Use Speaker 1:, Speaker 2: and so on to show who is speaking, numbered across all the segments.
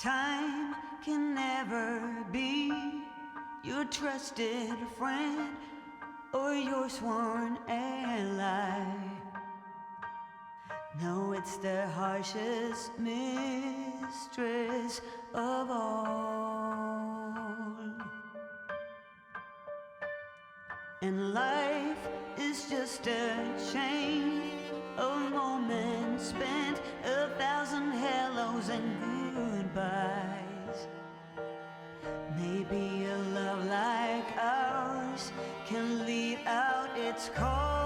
Speaker 1: Time can never be your trusted friend or your sworn ally. No, it's the harshest mistress of all. And life is just a chain of moments spent, 1,000 hellos and goodbyes. Maybe a love like ours can lead out its call.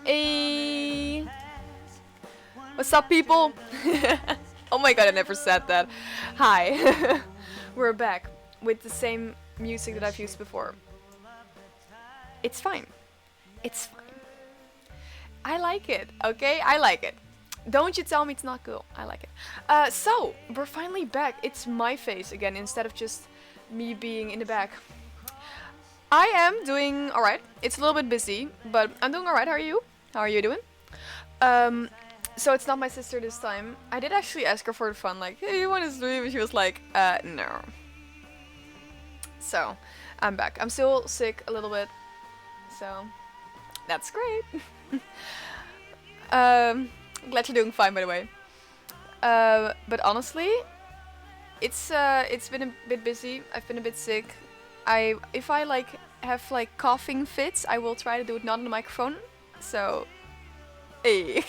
Speaker 2: Hey, what's up, people? Oh my god, I never said that. Hi, we're back with the same music that I've used before. It's fine. It's fine. I like it, okay? I like it. Don't you tell me it's not cool. I like it. So, we're finally back. It's my face again instead of just me being in the back. I am doing alright. It's a little bit busy, but I'm doing alright. How are you? How are you doing? So it's not my sister this time. I did actually ask her for the fun, like, hey, you want to stream? And she was like, no. So, I'm back. I'm still sick a little bit, so that's great. Glad you're doing fine, by the way. But honestly, it's been a bit busy. I've been a bit sick. If I like have like coughing fits, I will try to do it not on the microphone. So, hey.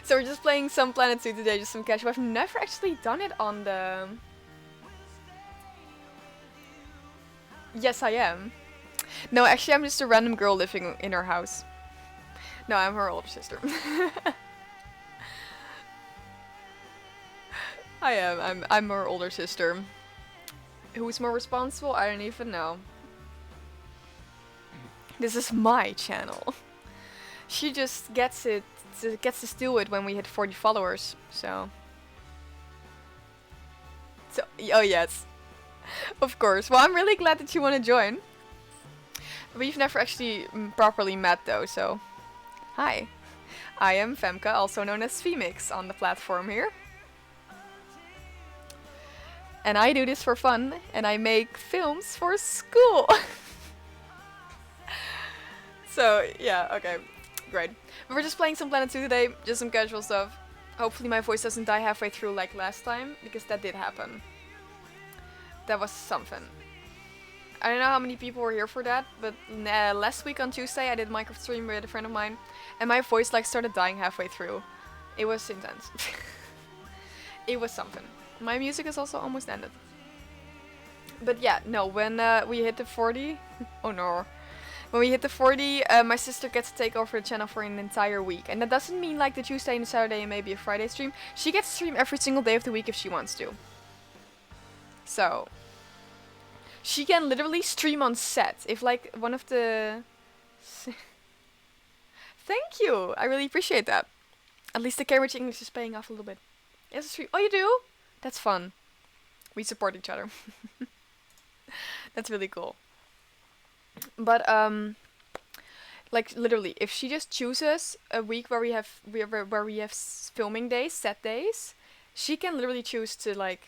Speaker 2: So we're just playing some Planet 2 today, just some casual. I've never actually done it on the... Yes, I am. No, actually I'm just a random girl living in her house. No, I'm her older sister. I am. I'm her older sister. Who's more responsible? I don't even know. This is my channel. She just gets to steal it when we hit 40 followers. So, oh yes, of course. Well, I'm really glad that you want to join. We've never actually properly met though. So, hi, I am Femke, also known as Femix on the platform here. And I do this for fun, and I make films for school. So, yeah, okay, great. But we're just playing some Planet 2 today, just some casual stuff. Hopefully my voice doesn't die halfway through like last time, because that did happen. That was something. I don't know how many people were here for that, but last week on Tuesday I did a Minecraft stream with a friend of mine, and my voice like started dying halfway through. It was intense. It was something. My music is also almost ended. But yeah, no, when we hit the 40... oh no. When we hit the 40, my sister gets to take over the channel for an entire week. And that doesn't mean like the Tuesday and the Saturday and maybe a Friday stream. She gets to stream every single day of the week if she wants to. So... she can literally stream on set. If like one of the... Thank you! I really appreciate that. At least the Cambridge English is paying off a little bit. Yes, stream. Oh, you do? That's fun. We support each other. That's really cool. But like literally, if she just chooses a week where we have filming days, set days, she can literally choose to like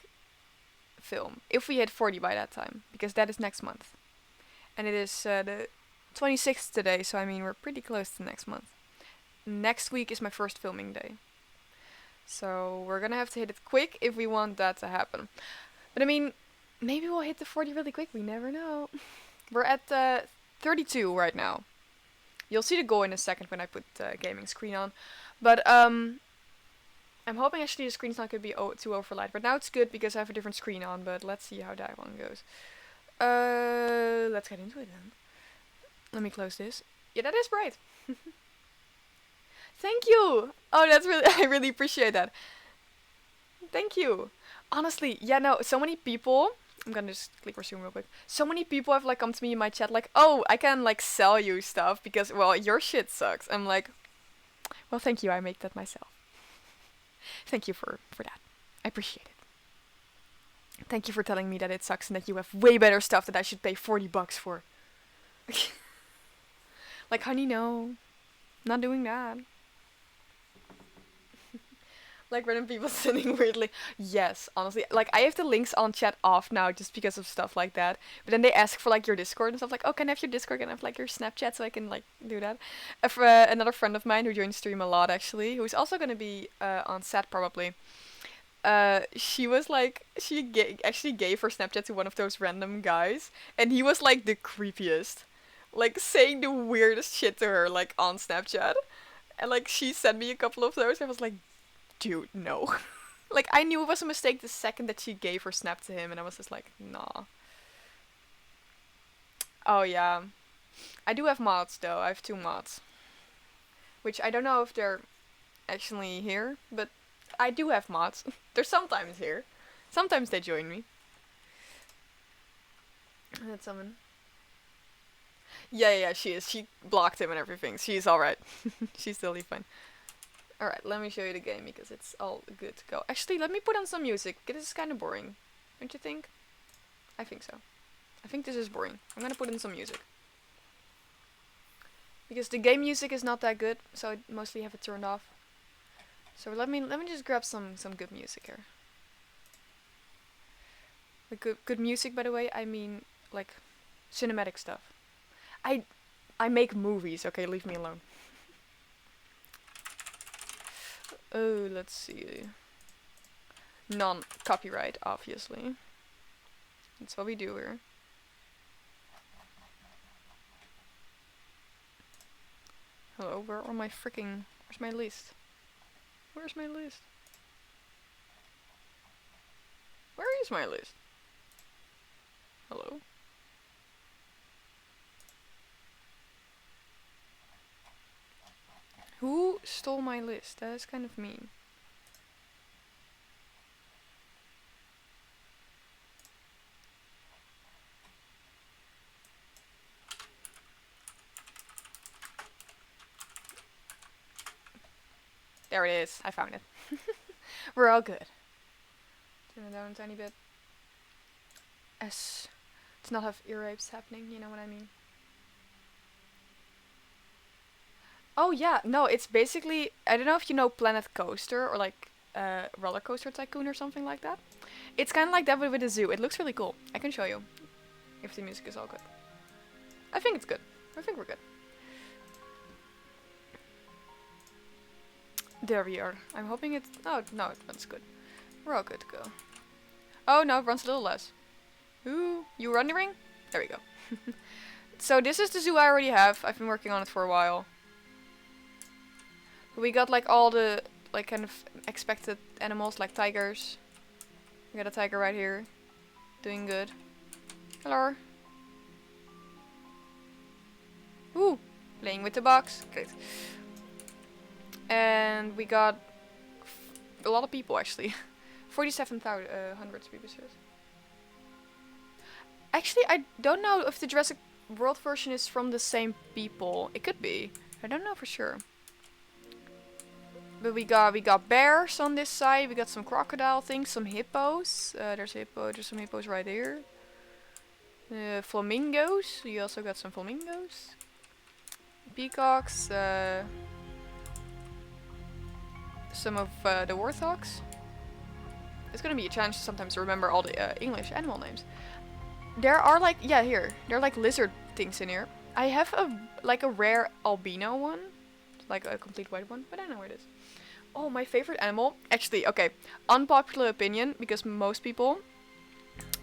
Speaker 2: film if we hit 40 by that time, because that is next month, and it is the 26th today. So I mean, we're pretty close to next month. Next week is my first filming day. So we're gonna have to hit it quick if we want that to happen. But I mean, maybe we'll hit the 40 really quick. We never know. We're at 32 right now. You'll see the goal in a second when I put the gaming screen on. But I'm hoping actually the screen's not going to be too overlight. But now it's good because I have a different screen on. But let's see how that one goes. Let's get into it then. Let me close this. Yeah, that is bright. Thank you. Oh, that's really, I really appreciate that. Thank you. Honestly, yeah, no, so many people, I'm gonna just click resume real quick. So many people have like come to me in my chat like, oh, I can like sell you stuff because, well, your shit sucks. I'm like, well, thank you, I make that myself. Thank you for that. I appreciate it. Thank you for telling me that it sucks and that you have way better stuff that I should pay $40 for. Like, honey, no. Not doing that. Like random people sitting weirdly. Yes, honestly. Like, I have the links on chat off now just because of stuff like that. But then they ask for like your Discord and stuff like, oh, can I have your Discord? Can I have like your Snapchat so I can like do that? Another friend of mine who joins stream a lot actually, who's also gonna be on set probably. She was like, actually gave her Snapchat to one of those random guys. And he was like the creepiest. Like saying the weirdest shit to her like on Snapchat. And like she sent me a couple of those. I was like, dude, no. Like, I knew it was a mistake the second that she gave her snap to him, and I was just like, nah. Oh, yeah. I do have mods, though. I have 2 mods. Which I don't know if they're actually here, but I do have mods. They're sometimes here. Sometimes they join me. Let's summon. Yeah, she is. She blocked him and everything. She's alright. She's totally fine. Alright, let me show you the game because it's all good to go. Actually, let me put on some music. This is kind of boring. Don't you think? I think so. I think this is boring. I'm gonna put in some music. Because the game music is not that good, so I mostly have it turned off. So let me just grab some good music here. Like good music, by the way, I mean like cinematic stuff. I make movies, okay? Leave me alone. Oh, let's see. Non-copyright, obviously. That's what we do here. Hello, where are my freaking... Where's my list? Where's my list? Where is my list? Hello? Who stole my list? That is kind of mean. There it is. I found it. We're all good. Turn it down a tiny bit. To not have ear rapes happening, you know what I mean? Oh yeah, no, it's basically, I don't know if you know Planet Coaster or like Roller Coaster Tycoon or something like that. It's kind of like that but with a zoo. It looks really cool. I can show you if the music is all good. I think it's good. I think we're good. There we are. I'm hoping it's, oh no, it runs good. We're all good to go. Oh no, it runs a little less. Ooh, you wondering? There we go. So this is the zoo I already have. I've been working on it for a while. We got like all the like kind of expected animals like tigers. We got a tiger right here. Doing good. Hello. Ooh, playing with the box. Great. And we got a lot of people actually. 47,100 speakers. Actually, I don't know if the Jurassic World version is from the same people. It could be. I don't know for sure. But we got bears on this side. We got some crocodile things, some hippos. There's a hippo. There's some hippos right here. Flamingos. We also got some flamingos. Peacocks. Some of the warthogs. It's gonna be a challenge sometimes to remember all the English animal names. There are like, yeah, here. There are like lizard things in here. I have a rare albino one. Like a complete white one, but I don't know where it is. Oh, my favorite animal. Actually, okay. Unpopular opinion, because most people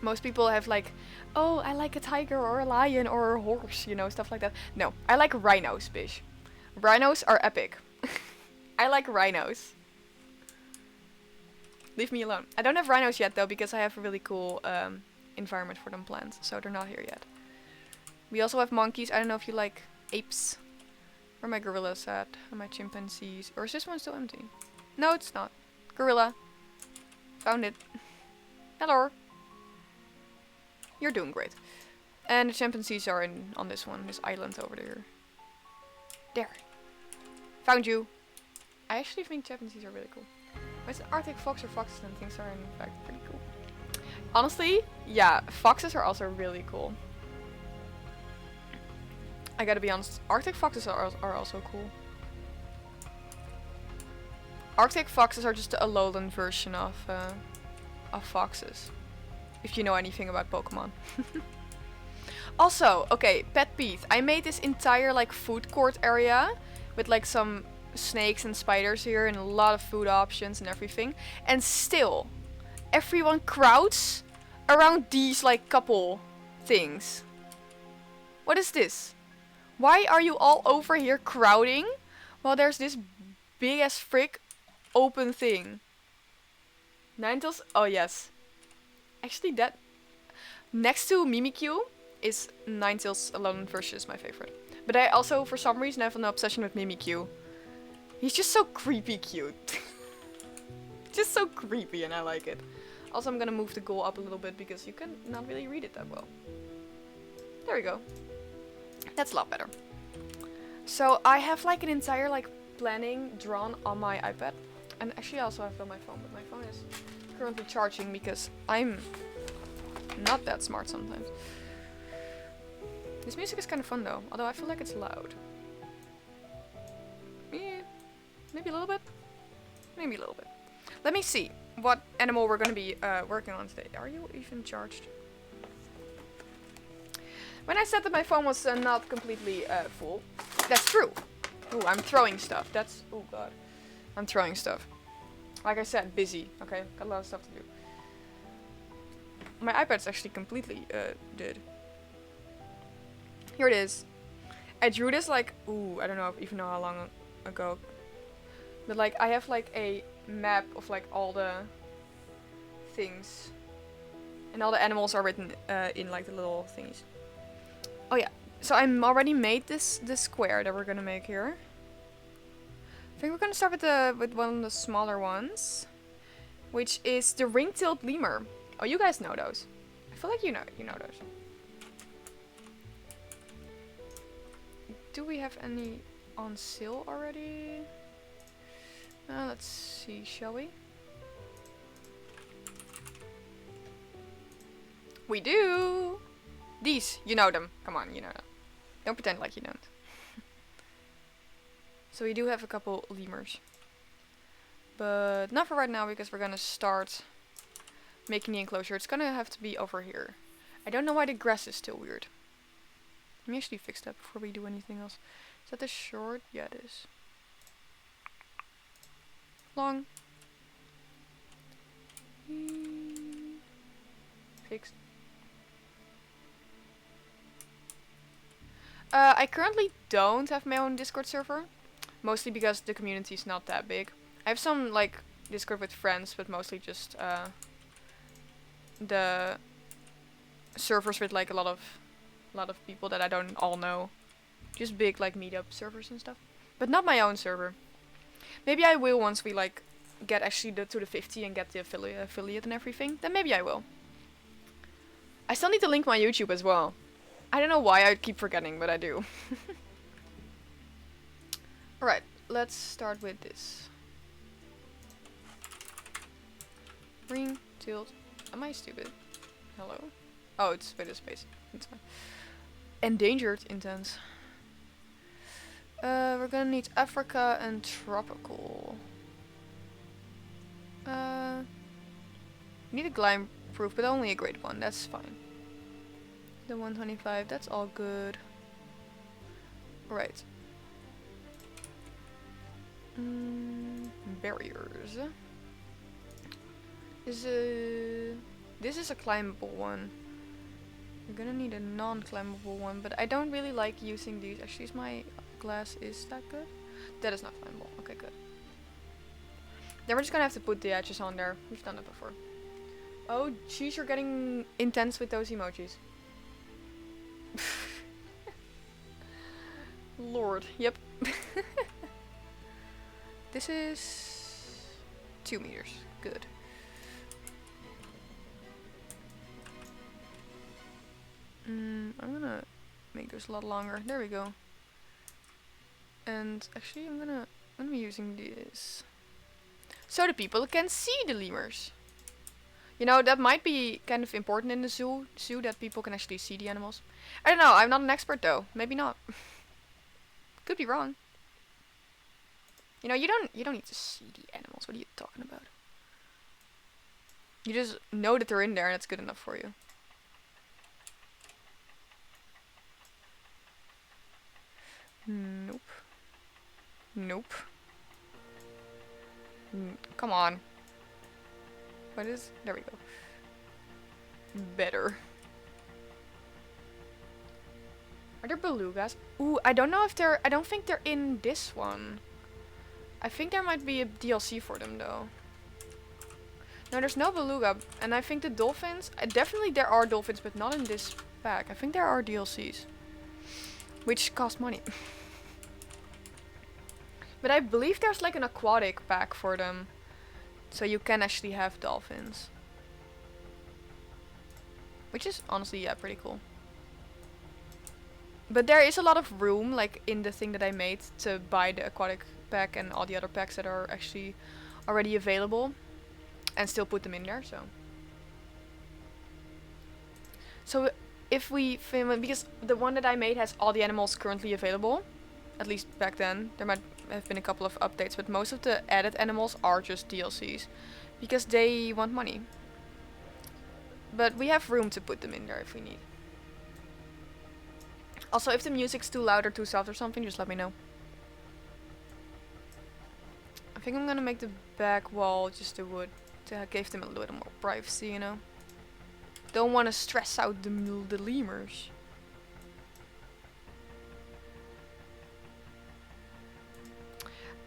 Speaker 2: Most people have like, oh, I like a tiger or a lion or a horse, you know, stuff like that. No, I like rhinos, bish. Rhinos are epic. I like rhinos. Leave me alone. I don't have rhinos yet though, because I have a really cool environment for them planned, so they're not here yet. We also have monkeys. I don't know if you like apes. Where are my gorillas at? And my chimpanzees? Or is this one still empty? No, it's not. Gorilla. Found it. Hello. You're doing great. And the chimpanzees are on this one, this island over there. There. Found you. I actually think chimpanzees are really cool. But it's Arctic fox or foxes and things are in fact pretty cool. Honestly, yeah, foxes are also really cool. I gotta be honest, Arctic foxes are also cool. Arctic foxes are just a lowland version of foxes. If you know anything about Pokemon. Also, okay, pet peeve. I made this entire like food court area with like some snakes and spiders here and a lot of food options and everything. And still, everyone crowds around these like couple things. What is this? Why are you all over here crowding while there's this big ass frick open thing? Ninetales? Oh yes. Actually that next to Mimikyu is Ninetales Alone versus my favorite. But I also for some reason have an obsession with Mimikyu. He's just so creepy cute. Just so creepy and I like it. Also I'm gonna move the goal up a little bit because you can not really read it that well. There we go. That's a lot better. So I have like an entire like planning drawn on my iPad. And actually I also have it on my phone, but my phone is currently charging because I'm not that smart sometimes. This music is kind of fun though, although I feel like it's loud. Yeah, maybe a little bit. Maybe a little bit. Let me see what animal we're gonna be working on today. Are you even charged? When I said that my phone was not completely full, that's true. Ooh, I'm throwing stuff. That's, oh god. I'm throwing stuff. Like I said, busy, okay? Got a lot of stuff to do. My iPad's actually completely dead. Here it is. I drew this like, ooh, I don't know if even know how long ago. But like, I have like a map of like all the things. And all the animals are written in like the little thingies. Oh yeah, so I already made this square that we're gonna make here. I think we're gonna start with one of the smaller ones, which is the ring-tailed lemur. Oh, you guys know those. I feel like you know those. Do we have any on sale already? Let's see, shall we? We do! These, you know them. Come on, you know them. Don't pretend like you don't. So we do have a couple lemurs. But not for right now because we're gonna start making the enclosure. It's gonna have to be over here. I don't know why the grass is still weird. Let me actually fix that before we do anything else. Is that the short? Yeah, it is. Long. Fixed. I currently don't have my own Discord server. Mostly because the community is not that big. I have some like Discord with friends, but mostly just the servers with like a lot of people that I don't all know. Just big like meetup servers and stuff. But not my own server. Maybe I will once we like get actually to the 50 and get the affiliate and everything. Then maybe I will. I still need to link my YouTube as well. I don't know why I keep forgetting, but I do. Alright, let's start with this. Ring, tilt. Am I stupid? Hello? Oh, it's with a space. It's fine. Endangered, intense. We're gonna need Africa and tropical. Need a glide proof, but only a grade 1. That's fine. The 125, that's all good. Right. Barriers. Is This is a climbable one. We're gonna need a non-climbable one, but I don't really like using these. Actually, is my glass is that good? That is not climbable. Okay, good. Then we're just gonna have to put the edges on there. We've done that before. Oh, jeez, you're getting intense with those emojis. Lord, yep. This is 2 meters. Good. I'm gonna make this a lot longer. There we go. And actually, I'm gonna be using this so the people can see the lemurs. You know, that might be kind of important in the zoo that people can actually see the animals. I don't know. I'm not an expert though. Maybe not. Could be wrong. You know, you don't need to see the animals. What are you talking about? You just know that they're in there and it's good enough for you. Nope. Nope. Come on. What is... There we go. Better. Are there belugas? Ooh, I don't know if they're... I don't think they're in this one. I think there might be a DLC for them though. No, there's no beluga. And I think the dolphins... definitely there are dolphins, but not in this pack. I think there are DLCs. Which cost money. But I believe there's like an aquatic pack for them. So you can actually have dolphins. Which is honestly, yeah, pretty cool. But there is a lot of room, like in the thing that I made, to buy the aquatic pack and all the other packs that are actually already available. And still put them in there, so. So if we film it, because the one that I made has all the animals currently available. At least back then. There might have been a couple of updates, but most of the added animals are just DLCs. Because they want money. But we have room to put them in there if we need. Also, if the music's too loud or too soft or something, just let me know. I think I'm gonna make the back wall just the wood. To give them a little more privacy, you know. Don't want to stress out the lemurs.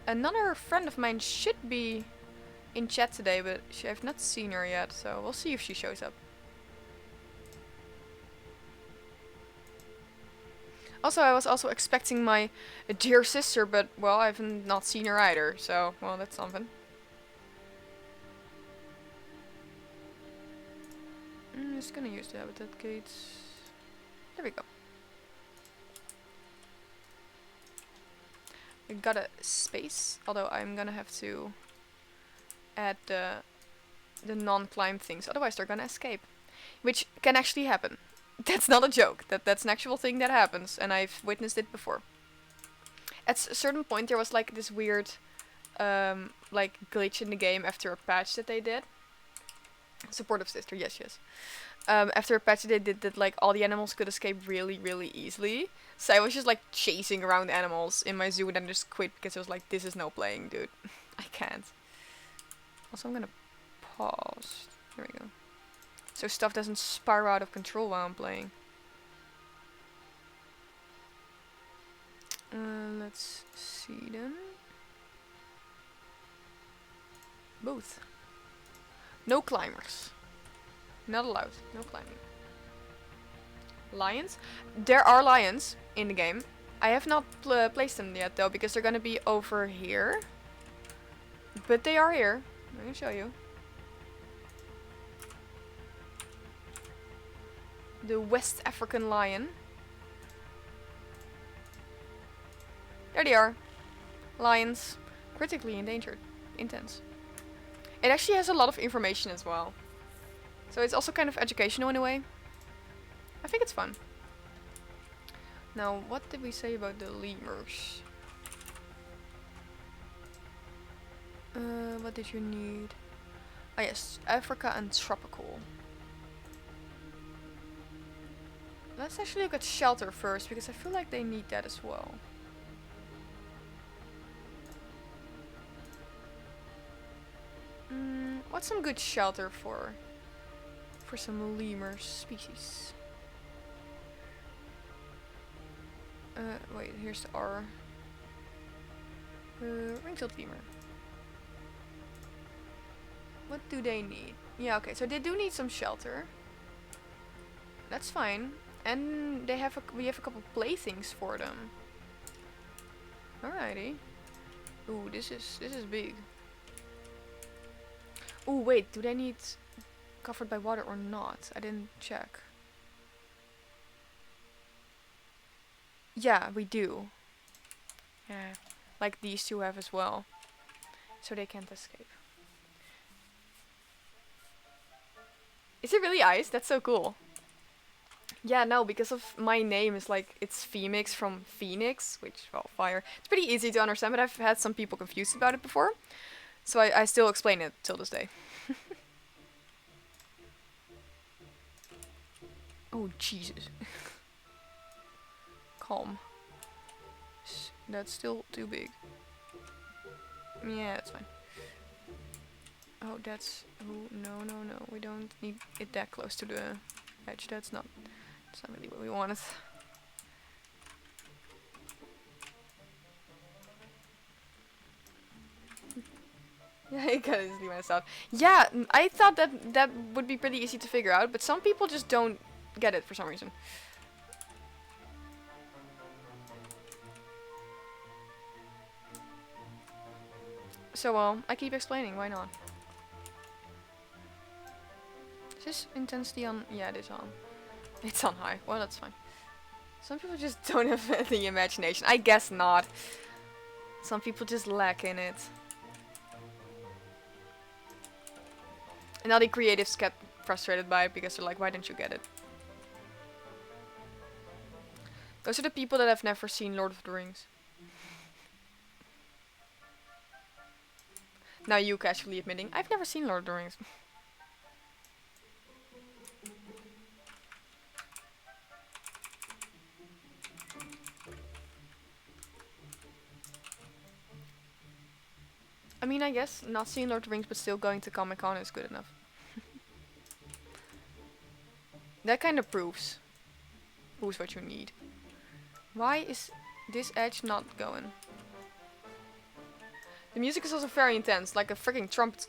Speaker 2: Another friend of mine should be in chat today, but I've not seen her yet, so we'll see if she shows up. Also, I was also expecting my dear sister, but, well, I've not seen her either, so, well, that's something. I'm just gonna use the habitat gates. There we go. We got a space, although I'm gonna have to add the non-climb things, otherwise they're gonna escape. Which can actually happen. That's not a joke. That's an actual thing that happens, and I've witnessed it before. At a certain point there was like this weird like glitch in the game after a patch that they did. Supportive sister, yes, yes. After a patch they did that, like all the animals could escape really, really easily. So I was just like chasing around animals in my zoo and then just quit because I was like, this is no playing, dude. I can't. Also, I'm gonna pause. There we go. So stuff doesn't spiral out of control while I'm playing. Let's see them. Both. No climbers. Not allowed. No climbing. Lions? There are lions in the game. I have not placed them yet though, because they're gonna be over here. But they are here. I can show you. The West African lion. There they are. Lions. Critically endangered. Intense. It actually has a lot of information as well. So it's also kind of educational in a way. I think it's fun. Now, what did we say about the lemurs? What did you need? Ah yes, Africa and tropical. Let's actually look at shelter first, because I feel like they need that as well. What's some good shelter for for some lemur species. Wait, here's the R. Ring-tailed lemur. What do they need? Yeah, okay, so they do need some shelter. That's fine. And they have we have a couple playthings for them. Alrighty. Ooh, this is big. Ooh, wait, do they need covered by water or not? I didn't check. Yeah, we do. Yeah, like these two have as well. So they can't escape. Is it really ice? That's so cool. Yeah, no, because of my name is like, it's Phoenix from Phoenix, which, well, fire. It's pretty easy to understand, but I've had some people confused about it before. So I still explain it till this day. Oh, Jesus. Calm. That's still too big. Yeah, that's fine. Oh, that's... Oh, no, no, no. We don't need it that close to the edge. That's not really what we wanted. Yeah, I gotta easily myself. Yeah, I thought that would be pretty easy to figure out, but some people just don't get it for some reason. So, well, I keep explaining, why not? Is this intensity on? Yeah, it is on. It's on high. Well, that's fine. Some people just don't have the imagination. I guess not. Some people just lack in it. And all the creatives get frustrated by it because they're like, why didn't you get it? Those are the people that have never seen Lord of the Rings. Now you casually admitting, I've never seen Lord of the Rings. I mean, I guess not seeing Lord of the Rings but still going to Comic-Con is good enough. That kind of proves what you need. Why is this edge not going? The music is also very intense, like a freaking trumpet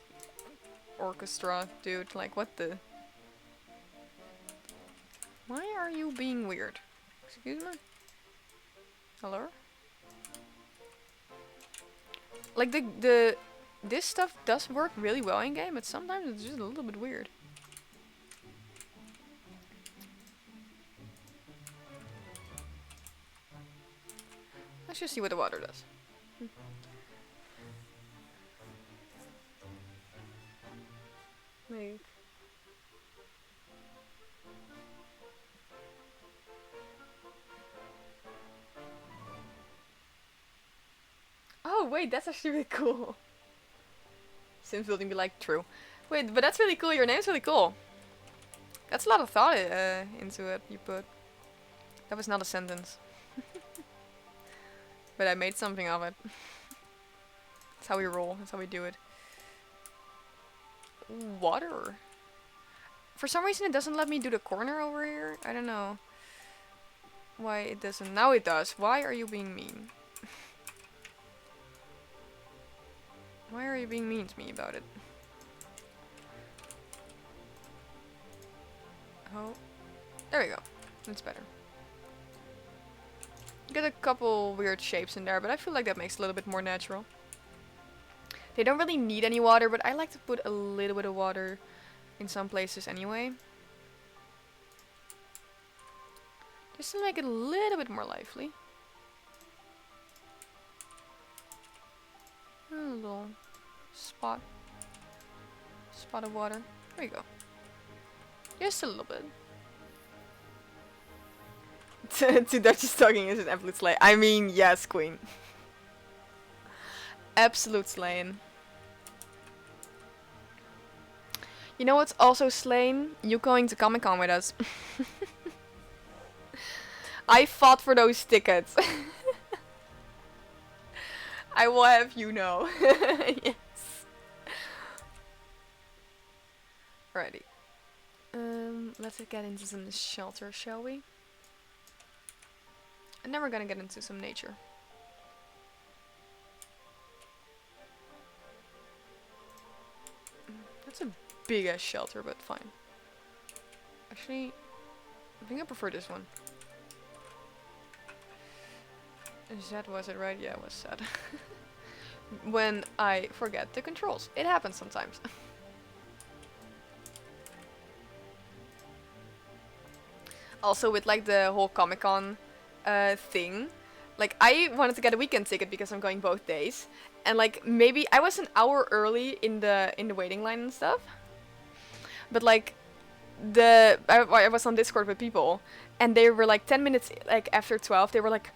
Speaker 2: orchestra, dude. Like, what the? Why are you being weird? Excuse me? Hello? Like, this stuff does work really well in game, but sometimes it's just a little bit weird. Let's just see what the water does. Like... Oh wait, that's actually really cool. Sims building be like, true. Wait, but that's really cool, your name's really cool. That's a lot of thought into it you put. That was not a sentence. But I made something of it. That's how we roll, that's how we do it. Water. For some reason it doesn't let me do the corner over here. I don't know why it doesn't. Now it does. Why are you being mean? Why are you being mean to me about it? Oh. There we go. That's better. Get a couple weird shapes in there, but I feel like that makes it a little bit more natural. They don't really need any water, but I like to put a little bit of water in some places anyway. Just to make it a little bit more lively. A little spot of water. There you go. Just a little bit. To Dutch's talking is an absolute slay. I mean, yes, queen. Absolute slaying. You know what's also slain? You going to Comic-Con with us. I fought for those tickets. I will have you know. Yes. Alrighty. Let's get into some shelter, shall we? And then we're gonna get into some nature. That's a big ass shelter, but fine. Actually, I think I prefer this one. Z was it right? Yeah, it was sad. When I forget the controls. It happens sometimes. Also with like the whole Comic-Con thing, like I wanted to get a weekend ticket because I'm going both days, and like maybe I was an hour early in the waiting line and stuff, but like I was on Discord with people, and they were like 10 minutes like after 12, they were like,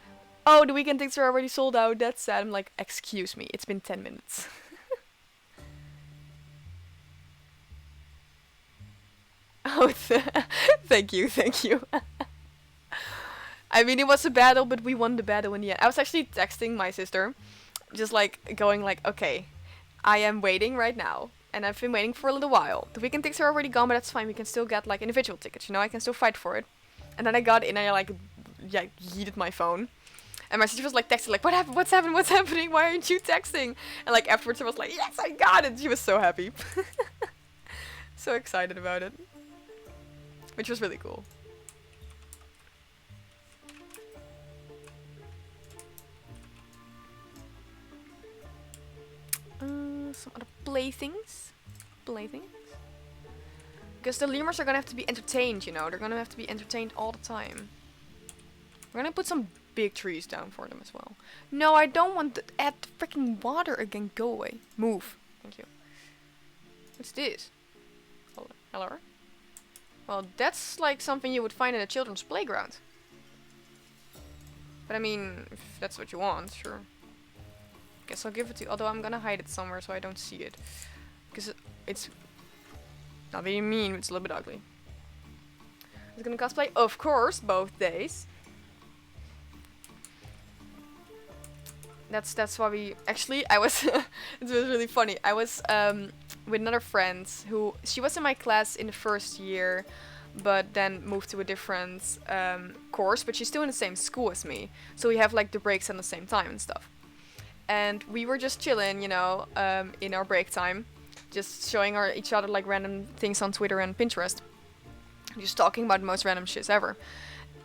Speaker 2: oh, the weekend tickets are already sold out, that's sad. I'm like, excuse me, it's been 10 minutes. Oh, thank you, thank you. I mean, it was a battle, but we won the battle in the end. I was actually texting my sister, just like going like, okay, I am waiting right now, and I've been waiting for a little while. The weekend tickets are already gone, but that's fine. We can still get like individual tickets, you know. I can still fight for it. And then I got in, and I like, yeah, yeeted my phone. And my sister was like texting, like, what happened? What's happened? What's happening? Why aren't you texting? And like afterwards, I was like, yes, I got it. She was so happy, so excited about it, which was really cool. Some other playthings. Because the lemurs are gonna have to be entertained, you know. They're gonna have to be entertained all the time. We're gonna put some big trees down for them as well. No, I don't want to add freaking water again. Go away. Move. Thank you. What's this? Hello? Well, that's like something you would find in a children's playground. But I mean, if that's what you want, sure. Guess I'll give it to you, although I'm gonna hide it somewhere so I don't see it. Because it's not being mean, it's a little bit ugly. I was gonna cosplay, of course, both days. That's why we actually I was it was really funny. I was with another friend who she was in my class in the first year, but then moved to a different course, but she's still in the same school as me. So we have like the breaks at the same time and stuff. And we were just chilling, you know, in our break time, just showing each other like random things on Twitter and Pinterest, just talking about the most random shit ever.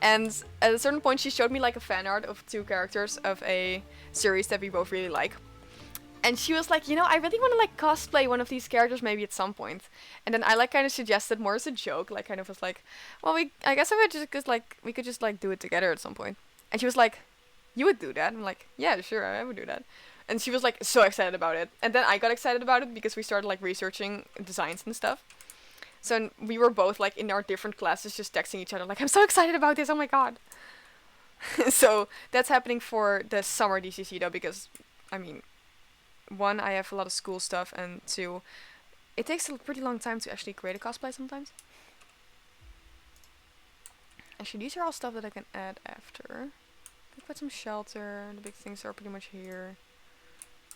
Speaker 2: And at a certain point, she showed me like a fan art of 2 characters of a series that we both really like. And she was like, you know, I really want to like cosplay one of these characters maybe at some point. And then I like kind of suggested more as a joke, like kind of was like, well, I guess I would just like we could just like do it together at some point. And she was like, you would do that? I'm like, yeah, sure, I would do that. And she was like so excited about it. And then I got excited about it because we started like researching designs and stuff. So we were both like in our different classes just texting each other like, I'm so excited about this, oh my god. So that's happening for the summer DCC though, because I mean, 1, I have a lot of school stuff, and 2, it takes a pretty long time to actually create a cosplay sometimes. Actually, these are all stuff that I can add after. I put some shelter, the big things are pretty much here.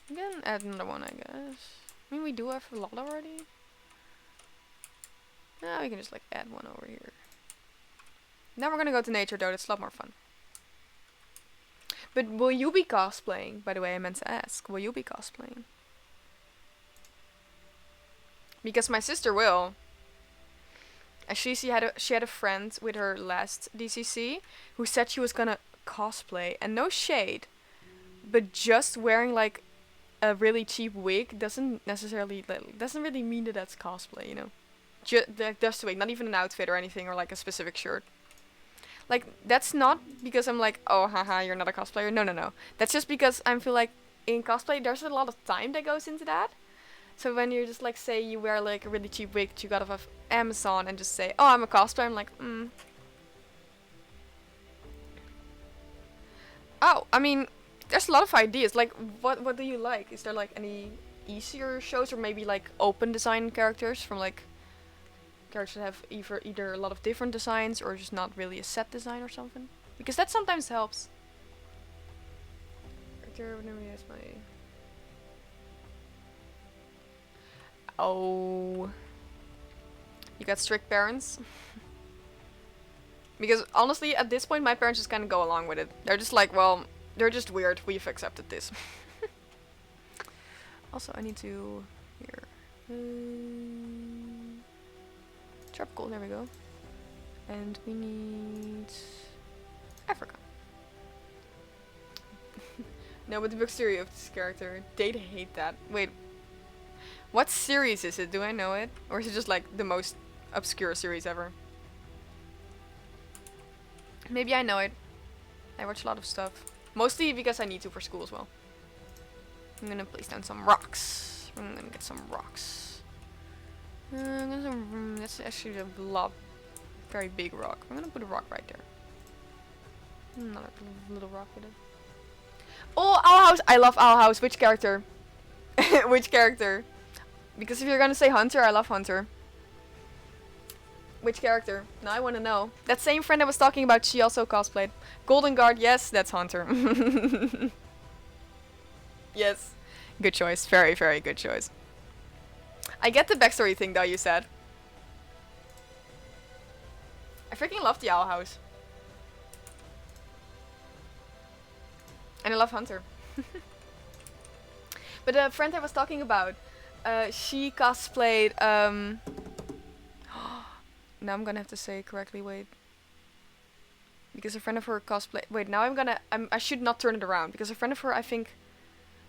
Speaker 2: I'm gonna add another one, I guess. I mean, we do have a lot already. Now we can just like add one over here. Now we're gonna go to nature though, that's a lot more fun. But will you be cosplaying? By the way, I meant to ask. Will you be cosplaying? Because my sister will. Actually, she had a friend with her last DCC who said she was gonna cosplay, and no shade, but just wearing like a really cheap wig doesn't really mean that that's cosplay, you know. Just a wig, not even an outfit or anything, or like a specific shirt. Like, that's not because I'm like, oh, haha, you're not a cosplayer. No. That's just because I feel like in cosplay, there's a lot of time that goes into that. So when you just like say you wear like a really cheap wig that you got off of Amazon and just say, oh, I'm a cosplayer, I'm like, Oh, I mean, there's a lot of ideas. Like, what do you like? Is there like any easier shows, or maybe like open design characters from like characters that have either a lot of different designs or just not really a set design or something? Because that sometimes helps. Oh. You got strict parents? Because honestly, at this point, my parents just kind of go along with it. They're just like, well, they're just weird. We've accepted this. Also, I need to... Here. Tropical, there we go. And we need... Africa. No, but the big theory of this character, they'd hate that. Wait. What series is it? Do I know it? Or is it just like the most obscure series ever? Maybe I know it. I watch a lot of stuff. Mostly because I need to for school as well. I'm gonna place down some rocks. I'm gonna get some rocks. That's actually a blob. Very big rock. I'm gonna put a rock right there. Another little rock with it. Oh, Owl House! I love Owl House. Which character? Which character? Because if you're gonna say Hunter, I love Hunter. Which character? Now I want to know. That same friend I was talking about, she also cosplayed. Golden Guard, yes, that's Hunter. Yes. Good choice. Very, very good choice. I get the backstory thing though, you said. I freaking love the Owl House. And I love Hunter. But the friend I was talking about, she cosplayed, now I'm gonna have to say it correctly, wait. Because a friend of her cosplay... Wait, now I should not turn it around. Because a friend of her, I think,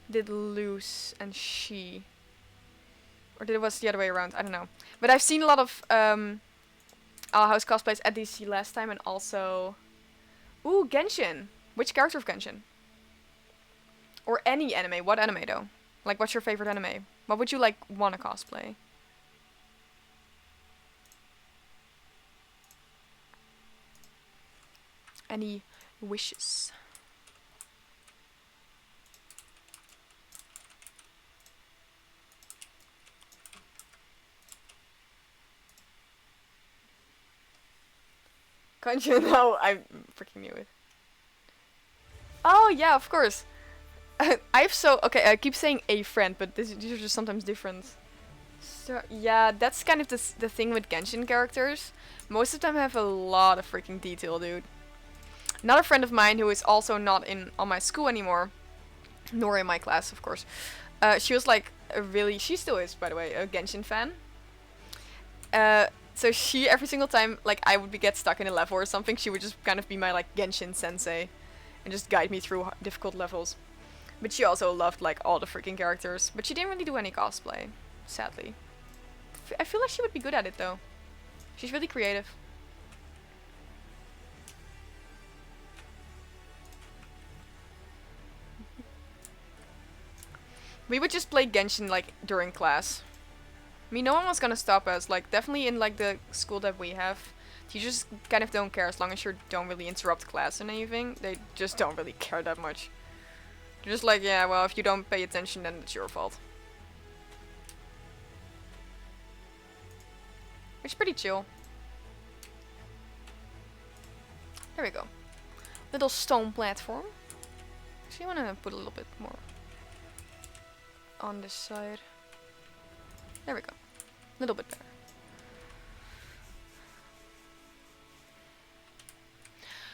Speaker 2: did Luce and she. Or it was the other way around, I don't know. But I've seen a lot of Owl House cosplays at DC last time and also... Ooh, Genshin! Which character of Genshin? Or any anime. What anime though? Like, what's your favorite anime? What would you like wanna cosplay? Any wishes? Can't you know? I freaking knew it. Oh yeah, of course. Okay, I keep saying a friend, but these are just sometimes different. So yeah, that's kind of the thing with Genshin characters. Most of them have a lot of freaking detail, dude. Another friend of mine who is also not on my school anymore, nor in my class, of course. She was like she still is, by the way, a Genshin fan. So she, every single time, like, I would get stuck in a level or something, she would just kind of be my, like, Genshin sensei. And just guide me through difficult levels. But she also loved, like, all the freaking characters. But she didn't really do any cosplay, sadly. I feel like she would be good at it, though. She's really creative. We would just play Genshin, like, during class. I mean, no one was gonna stop us. Like, definitely in, like, the school that we have, teachers kind of don't care as long as you don't really interrupt class and anything. They just don't really care that much. They're just like, yeah, well, if you don't pay attention, then it's your fault. Which is pretty chill. There we go. Little stone platform. So you wanna put a little bit more on this side. There we go. A little bit better.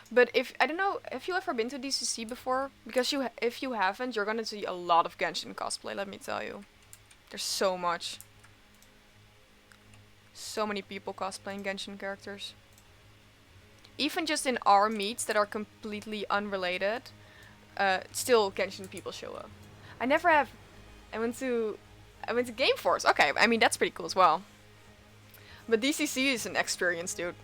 Speaker 2: But I don't know, have you ever been to DCC before? Because if you haven't, you're gonna see a lot of Genshin cosplay, let me tell you. There's so much. So many people cosplaying Genshin characters. Even just in our meets that are completely unrelated, still Genshin people show up. I never have. I went to Game Force. Okay, I mean, that's pretty cool as well. But DCC is an experience, dude.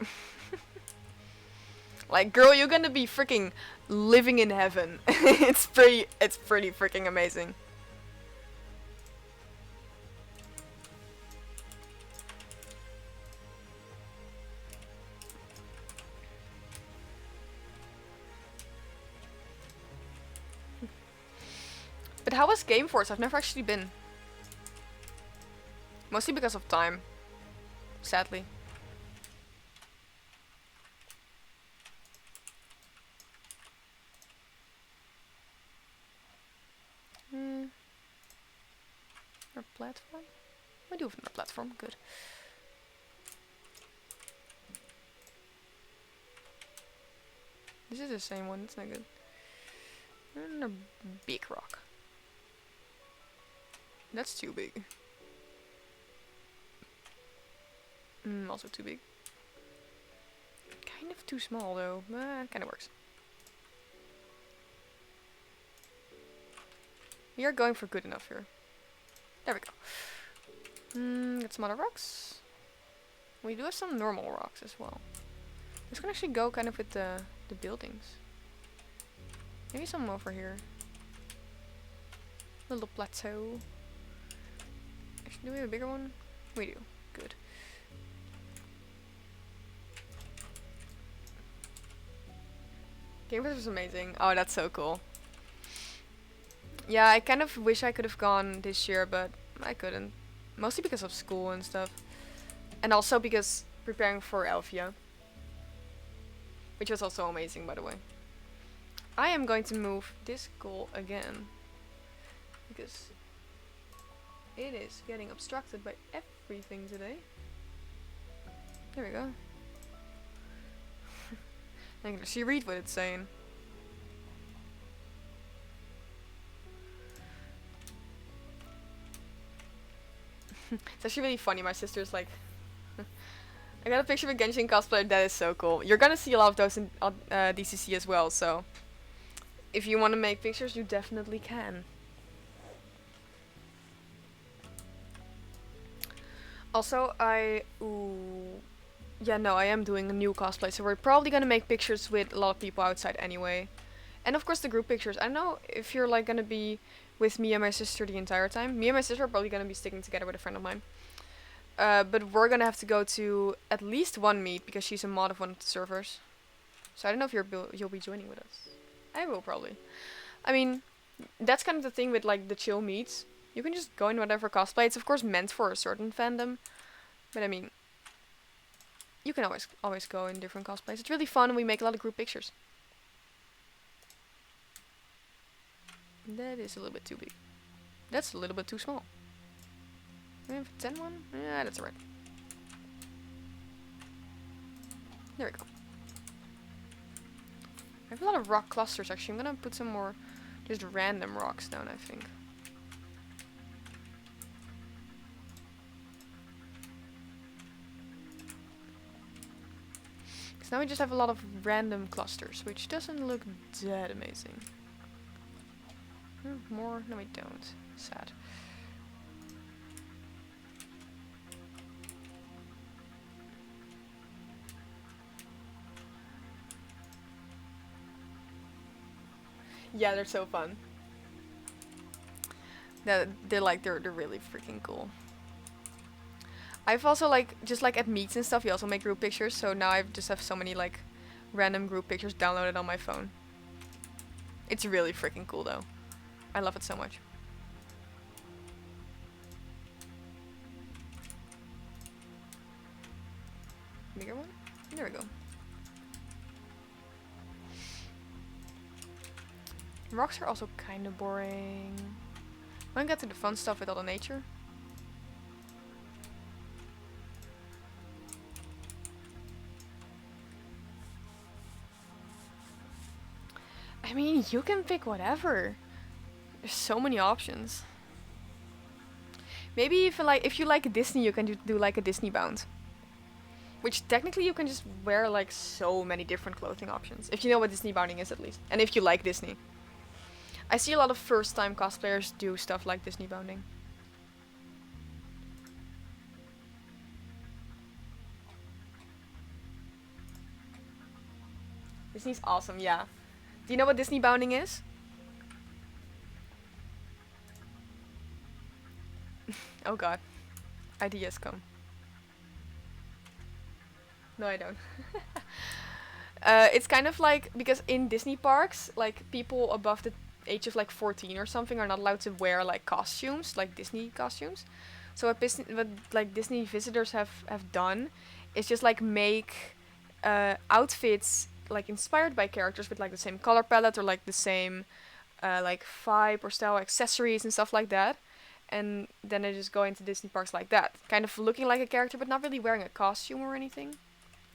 Speaker 2: Like, girl, you're gonna be freaking living in heaven. It's pretty freaking amazing. But how was Game Force? I've never actually been. Mostly because of time. Sadly. Our platform? We do have a platform, good. This is the same one. It's not good. And a big rock. That's too big. Also too big. Kind of too small though. Kind of works. We are going for good enough here. There we go. Get some other rocks. We do have some normal rocks as well. This can actually go kind of with the buildings. Maybe some over here. Little plateau. Actually, do we have a bigger one? We do. Good. Game was amazing. Oh, that's so cool. Yeah, I kind of wish I could have gone this year, but I couldn't. Mostly because of school and stuff. And also because preparing for Elfia. Which was also amazing, by the way. I am going to move this goal again. Because it is getting obstructed by everything today. There we go. I can actually read what it's saying. It's actually really funny. My sister's like, I got a picture of a Genshin cosplayer. That is so cool. You're gonna see a lot of those in DCC as well. So, if you want to make pictures, you definitely can. Also, I am doing a new cosplay, so we're probably gonna make pictures with a lot of people outside anyway. And of course the group pictures. I don't know if you're like gonna be with me and my sister the entire time. Me and my sister are probably gonna be sticking together with a friend of mine. But we're gonna have to go to at least one meet because she's a mod of one of the servers. So I don't know if you'll be joining with us. I will probably. I mean, that's kind of the thing with like the chill meets. You can just go in whatever cosplay. It's of course meant for a certain fandom, but I mean, you can always go in different cosplays. It's really fun and we make a lot of group pictures. That is a little bit too big. That's a little bit too small. We have a 10 one? Yeah, that's alright. There we go. I have a lot of rock clusters actually. I'm gonna put some more just random rocks down, I think. Because now we just have a lot of random clusters, which doesn't look that amazing. More? No, we don't. Sad. Yeah, they're so fun. They're really freaking cool. I've also just at meets and stuff, you also make group pictures, so now I just have so many like random group pictures downloaded on my phone. It's really freaking cool though. I love it so much. Bigger one? There we go. Rocks are also kind of boring. I'm gonna get to the fun stuff with all the nature. I mean, you can pick whatever. There's so many options. Maybe if you like Disney, you can do like a Disney bound. Which technically you can just wear like so many different clothing options. If you know what Disney bounding is at least. And if you like Disney. I see a lot of first time cosplayers do stuff like Disney bounding. Disney's awesome, yeah. Do you know what Disney bounding is? Oh god. Ideas come. No, I don't. It's kind of like, because in Disney parks, like people above the age of like 14 or something are not allowed to wear like costumes, like Disney costumes. So what Disney visitors have done is just like make outfits like inspired by characters with like the same color palette or like the same like vibe or style accessories and stuff like that. And then they just go into Disney parks like that, kind of looking like a character but not really wearing a costume or anything.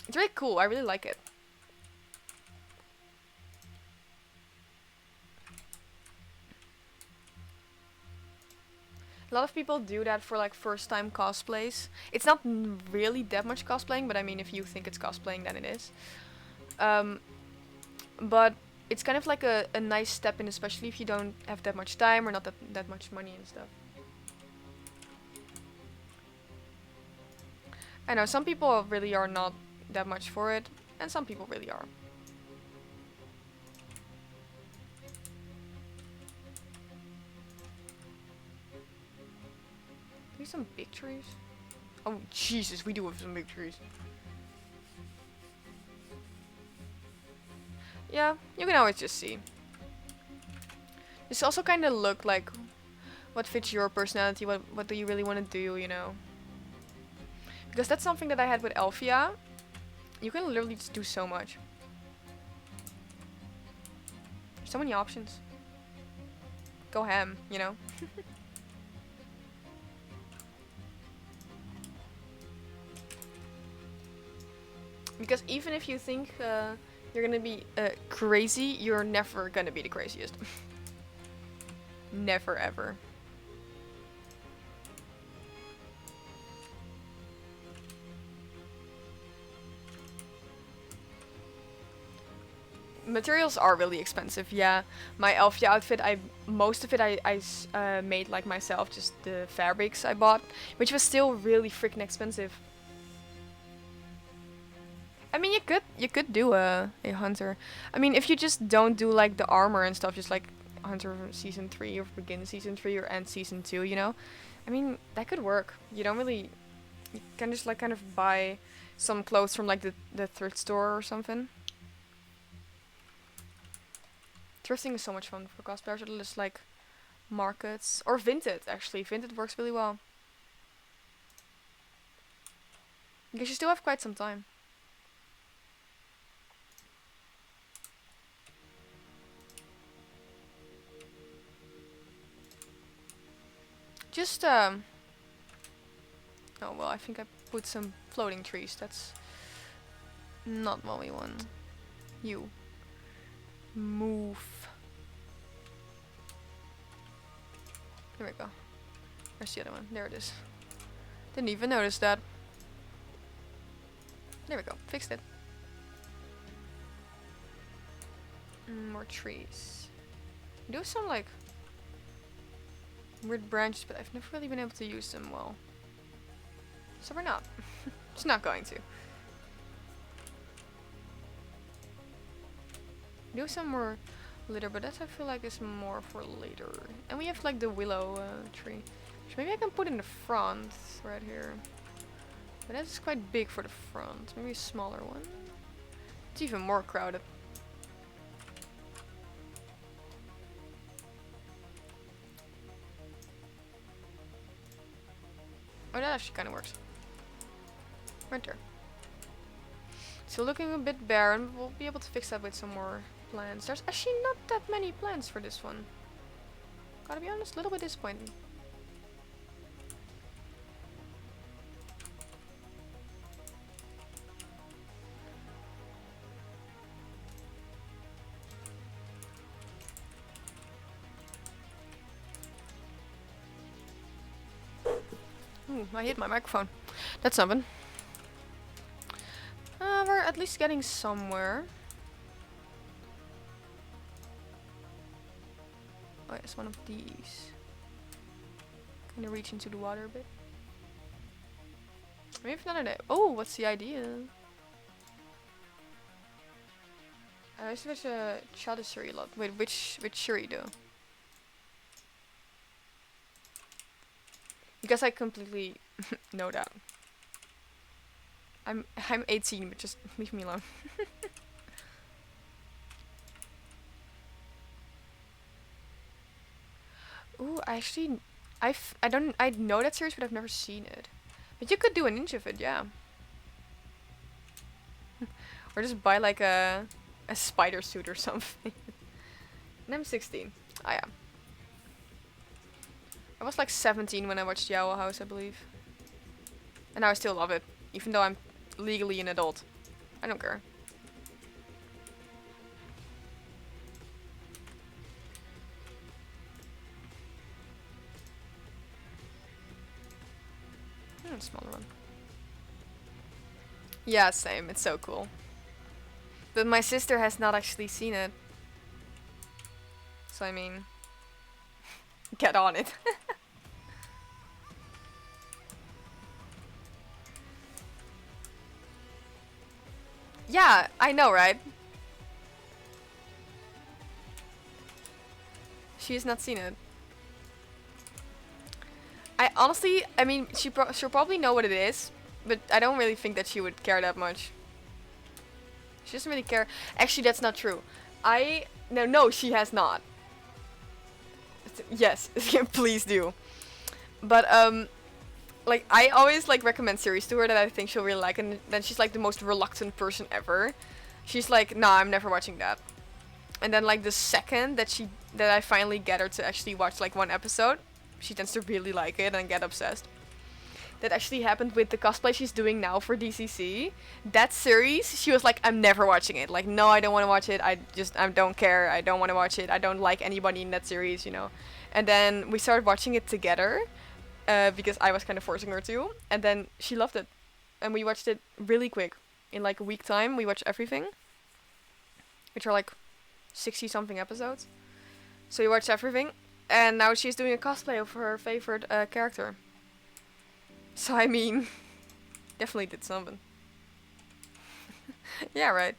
Speaker 2: It's really cool. I really like it. A lot of people do that for like first time cosplays. It's not really that much cosplaying, but I mean, if you think it's cosplaying, then it is. Um, but it's kind of like a nice step in, especially if you don't have that much time or not that much money and stuff. I know some people really are not that much for it, and some people really are. Do we have some big trees? Oh Jesus, we do have some big trees. Yeah, you can always just see. This also kind of look like what fits your personality, what do you really want to do, you know? Because that's something that I had with Elfia. You can literally just do so much. There's so many options. Go ham, you know? Because even if you think you're gonna be crazy, you're never gonna be the craziest. Never ever. Materials are really expensive, yeah. My Elfia outfit, most of it I made like myself, just the fabrics I bought, which was still really freaking expensive. I mean, you could do a hunter. I mean, if you just don't do like the armor and stuff, just like hunter season 3 or begin season 3 or end season 2, you know. I mean, that could work. You don't really, you can just like kind of buy some clothes from like the thrift store or something. Thrifting is so much fun for cosplayers, or just like markets or Vinted. Actually, Vinted works really well because you still have quite some time. Just oh well, I think I put some floating trees. That's not what we want. You move. There we go. Where's the other one? There it is. Didn't even notice that. There we go. Fixed it. More trees. Do some like weird branches, but I've never really been able to use them well. So we're not. Just not going to. Do some more litter, but that I feel like is more for later. And we have like the willow tree, which maybe I can put in the front right here. But that's quite big for the front. Maybe a smaller one. It's even more crowded. Oh, that actually kind of works. Right there. Still looking a bit barren. We'll be able to fix that with some more plants. There's actually not that many plants for this one. Gotta be honest, a little bit disappointing. Ooh, I hit my microphone. That's something. We're at least getting somewhere. Oh, yes, one of these. Kind of reach into the water a bit. Maybe if not a. Oh, what's the idea? I used to watch a Chadisuri a lot. Wait, which Shuri though? Because I completely know that. I'm 18, but just leave me alone. Ooh, I know that series, but I've never seen it. But you could do a ninja of it, yeah. Or just buy like a spider suit or something. And I'm 16. Ah yeah. I was like 17 when I watched Owl House, I believe. And now I still love it, even though I'm legally an adult. I don't care. want a smaller one. Yeah, same. It's so cool. But my sister has not actually seen it. So I mean, get on it. Yeah, I know, right? She has not seen it. I mean, she'll probably know what it is, but I don't really think that she would care that much. She doesn't really care. Actually, that's not true. No, she has not. Yes, please do. But like I always like recommend series to her that I think she'll really like, and then she's like the most reluctant person ever. She's like, nah, I'm never watching that. And then like the second that I finally get her to actually watch like one episode, she tends to really like it and get obsessed. That actually happened with the cosplay she's doing now for DCC. That series, she was like, I'm never watching it. Like, no, I don't want to watch it. I don't care. I don't want to watch it. I don't like anybody in that series, you know. And then we started watching it together because I was kind of forcing her to. And then she loved it. And we watched it really quick. In like a week time, we watched everything. Which are like 60-something episodes. So we watched everything. And now she's doing a cosplay of her favorite character. So I mean, definitely did something. Yeah, right.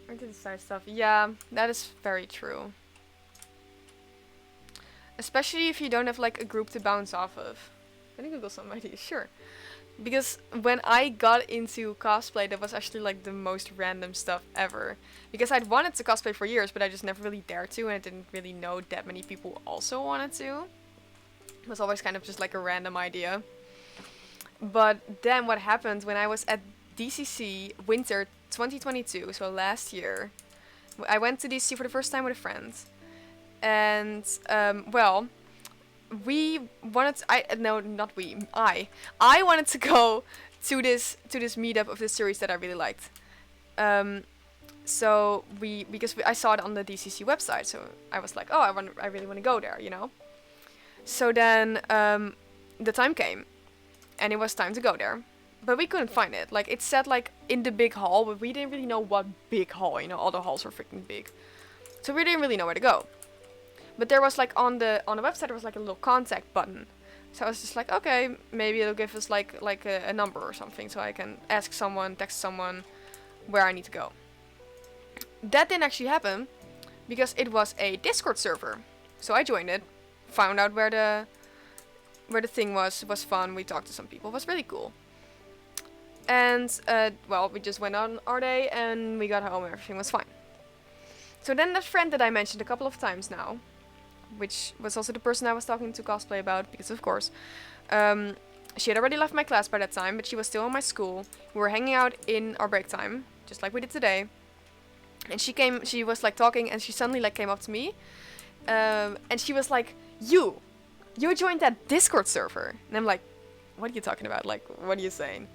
Speaker 2: Into the side stuff. Yeah, that is very true. Especially if you don't have like a group to bounce off of. Can I Google some ideas? Sure. Because when I got into cosplay, that was actually like the most random stuff ever. Because I'd wanted to cosplay for years, but I just never really dared to, and I didn't really know that many people also wanted to. It was always kind of just like a random idea. But then what happened when I was at DCC Winter 2022, so last year, I went to DCC for the first time with a friend. And well, we wanted I wanted to go to this meetup of this series that I really liked. So I saw it on the DCC website, so I was like, oh, I really want to go there, you know. So then the time came, and it was time to go there, but we couldn't find it. Like it said like in the big hall, but we didn't really know what big hall. You know, all the halls were freaking big, so we didn't really know where to go. But there was like on the website there was like a little contact button. So I was just like, okay, maybe it'll give us like a number or something, so I can ask someone, text someone where I need to go. That didn't actually happen because it was a Discord server. So I joined it, found out where the thing was. It was fun. We talked to some people. It was really cool. And well, we just went on our day and we got home and everything was fine. So then that friend that I mentioned a couple of times now, which was also the person I was talking to cosplay about, because of course, she had already left my class by that time, but she was still in my school. We were hanging out in our break time, just like we did today. And she was like talking, and she suddenly like came up to me, and she was like, you joined that Discord server. And I'm like, what are you talking about? Like, what are you saying?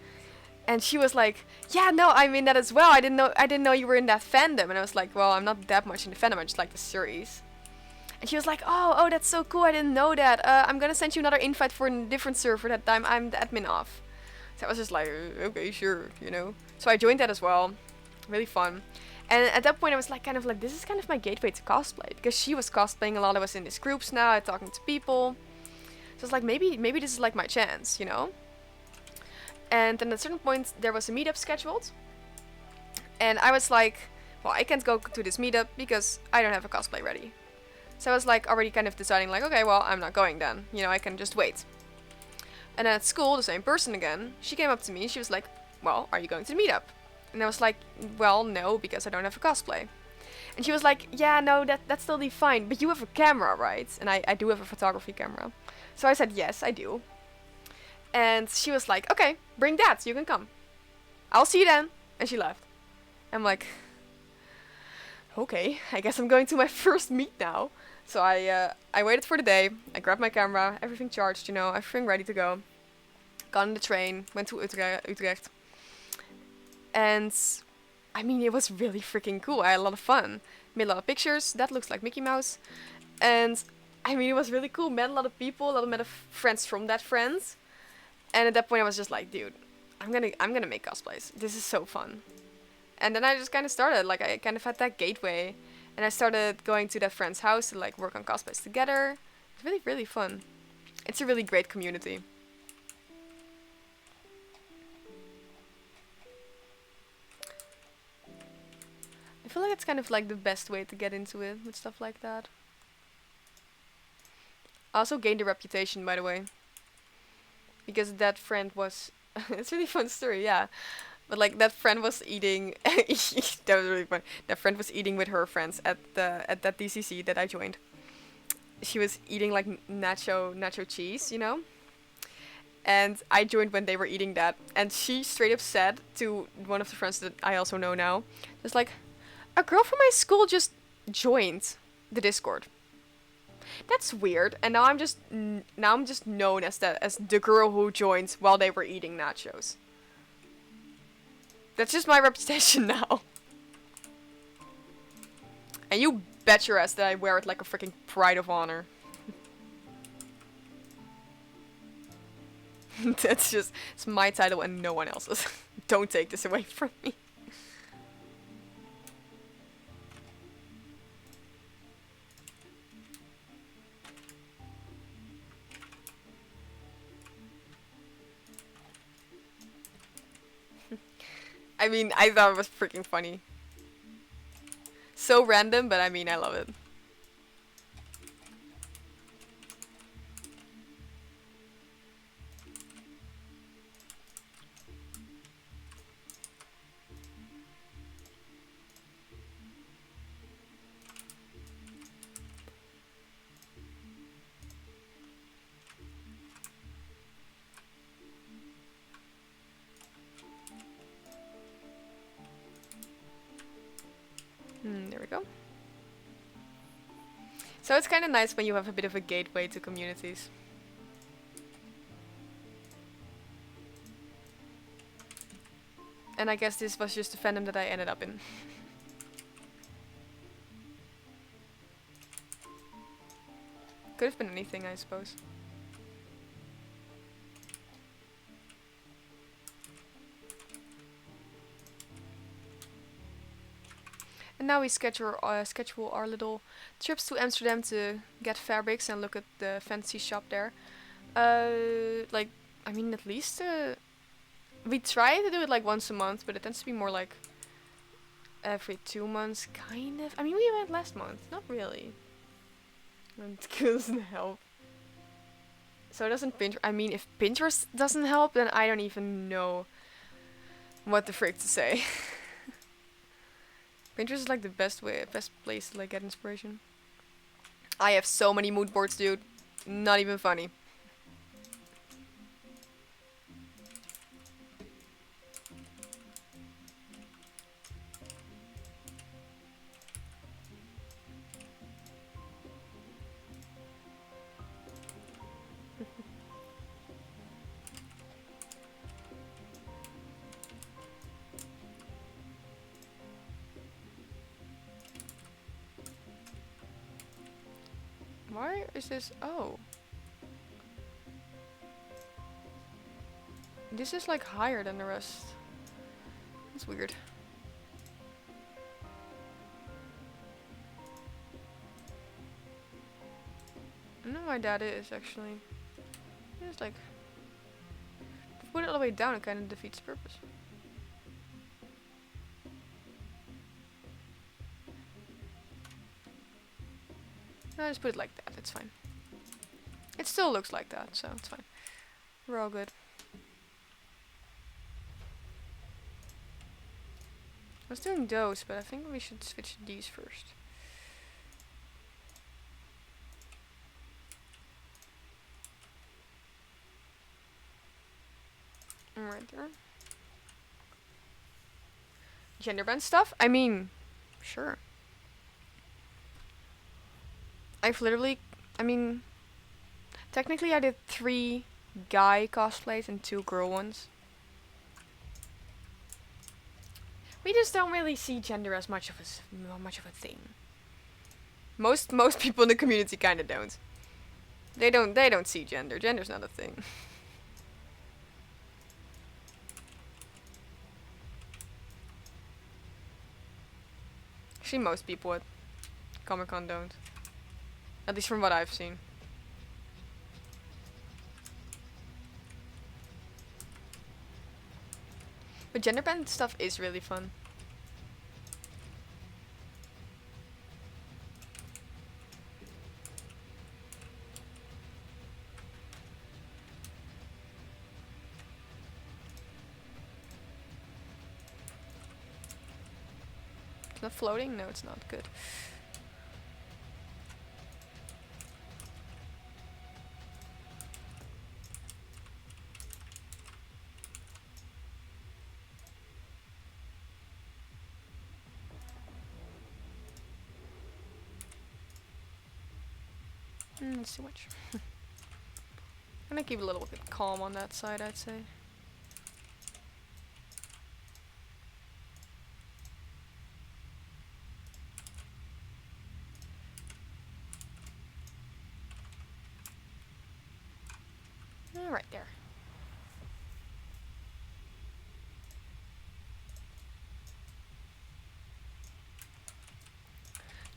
Speaker 2: And she was like, yeah, no, I mean that as well. I didn't know you were in that fandom. And I was like, well, I'm not that much in the fandom. I just like the series. And she was like, oh, that's so cool. I didn't know that. I'm gonna send you another invite for a different server that time I'm the admin of. So I was just like, okay, sure, you know. So I joined that as well. Really fun. And at that point I was like, kind of like, this is kind of my gateway to cosplay. Because she was cosplaying a lot. I was in these groups now, talking to people. So it's like, maybe this is like my chance, you know. And then at a certain point there was a meetup scheduled. And I was like, well, I can't go to this meetup because I don't have a cosplay ready. So I was like already kind of deciding like, okay, well, I'm not going then. You know, I can just wait. And then at school, the same person again, she came up to me. She was like, well, are you going to the meetup? And I was like, well, no, because I don't have a cosplay. And she was like, yeah, no, that's totally fine. But you have a camera, right? And I do have a photography camera. So I said, yes, I do. And she was like, okay, bring that, so you can come. I'll see you then. And she left. I'm like, okay, I guess I'm going to my first meet now. So I waited for the day. I grabbed my camera, everything charged, you know, everything ready to go. Got on the train, went to Utrecht. And I mean, it was really freaking cool. I had a lot of fun. Made a lot of pictures. That looks like Mickey Mouse. And I mean, it was really cool. Met a lot of people, a lot of friends from that friends. And at that point, I was just like, dude, I'm gonna make cosplays. This is so fun. And then I just kind of started. Like, I kind of had that gateway, and I started going to that friend's house to like work on cosplays together. It's really, really fun. It's a really great community. I feel like it's kind of like the best way to get into it with stuff like that. I also gained a reputation, by the way, because that friend was. It's a really fun story, yeah. But like that friend was eating. That was really fun. That friend was eating with her friends at that DCC that I joined. She was eating like nacho cheese, you know. And I joined when they were eating that, and she straight up said to one of the friends that I also know now, just like, a girl from my school just joined the Discord. That's weird. And now I'm just known as the girl who joined while they were eating nachos. That's just my reputation now. And you bet your ass that I wear it like a freaking pride of honor. It's my title and no one else's. Don't take this away from me. I mean, I thought it was freaking funny. So random, but I mean, I love it. There we go. So it's kind of nice when you have a bit of a gateway to communities. And I guess this was just the fandom that I ended up in. Could have been anything, I suppose. And now we schedule our little trips to Amsterdam to get fabrics and look at the fancy shop there. Like, I mean, at least we try to do it like once a month, but it tends to be more like every 2 months, kind of. I mean, we went last month, not really. It doesn't help. So doesn't Pinterest? I mean, if Pinterest doesn't help, then I don't even know what the frick to say. Pinterest is like the best place to like get inspiration. I have so many mood boards, dude. Not even funny. Why is this? Oh. This is like higher than the rest. That's weird. I don't know why that is actually. It's like, if you put it all the way down, it kind of defeats the purpose. No, just put it like that, it's fine. It still looks like that, so it's fine. We're all good. I was doing those, but I think we should switch these first. Right there. Gender bend stuff? I mean, sure. I've literally, I mean, technically I did 3 guy cosplays and 2 girl ones. We just don't really see gender as much of a thing. Most people in the community kind of don't. They don't see gender. Gender's not a thing. Actually, most people at Comic-Con don't. At least from what I've seen. But gender bend stuff is really fun. It's not floating? No, it's not. Good. It's too much. I'm gonna keep a little bit calm on that side, I'd say. Right there.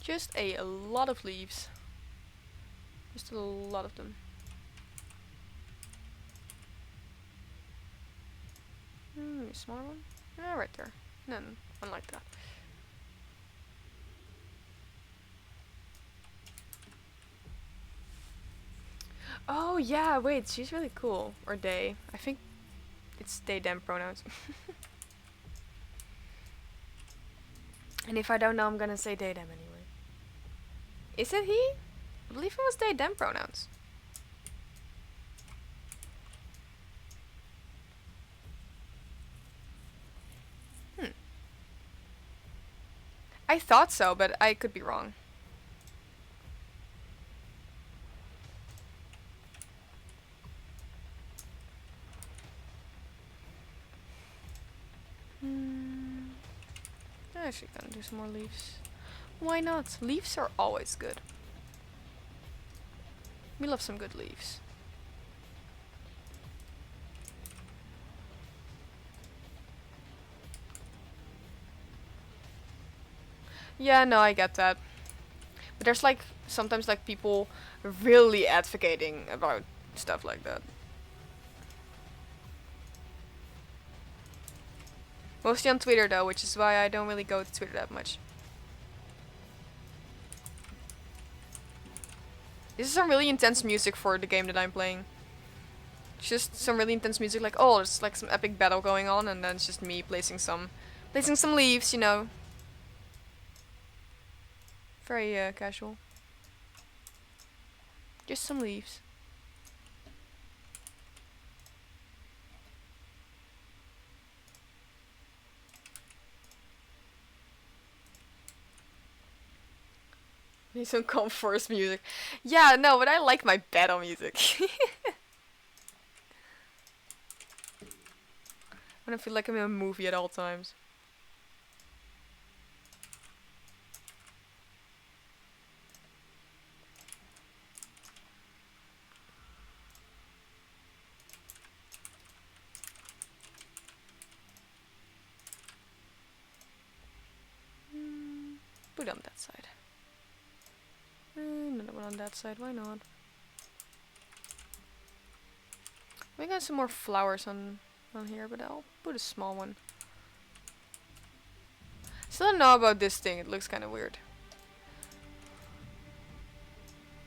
Speaker 2: Just a lot of leaves. Just a lot of them. A smaller one? Yeah, right there. And then one like that. Oh yeah, wait, she's really cool. Or they. I think it's they them pronouns. And if I don't know, I'm gonna say they them anyway. Is it he? I believe it was they them pronouns. I thought so, but I could be wrong. I'm actually gonna do some more leaves. Why not? Leaves are always good. We love some good leaves. Yeah, no, I get that. But there's like sometimes like people really advocating about stuff like that. Mostly on Twitter though, which is why I don't really go to Twitter that much. This is some really intense music for the game that I'm playing. It's just some really intense music, like oh, there's like some epic battle going on, and then it's just me placing some leaves, you know. Very casual. Just some leaves. Need some calm forest music. Yeah, no, but I like my battle music. I don't feel like I'm in a movie at all times. Put it on that side. Another one on that side, why not? We got some more flowers on here, but I'll put a small one. Still don't know about this thing, it looks kind of weird.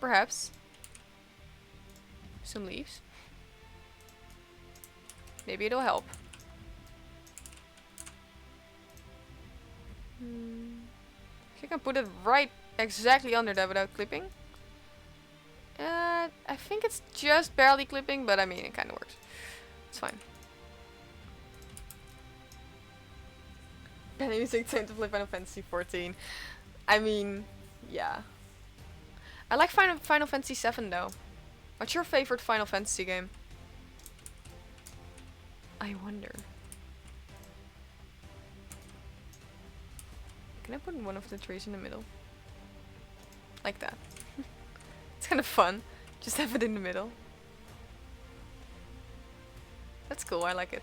Speaker 2: Perhaps. Some leaves. Maybe it'll help. I can put it right exactly under that without clipping. I think it's just barely clipping, but I mean it kind of works. It's fine. And music time to play Final Fantasy 14. I mean, yeah. I like Final Fantasy VII though. What's your favorite Final Fantasy game? I wonder. Can I put one of the trees in the middle? Like that. It's kind of fun. Just have it in the middle. That's cool, I like it.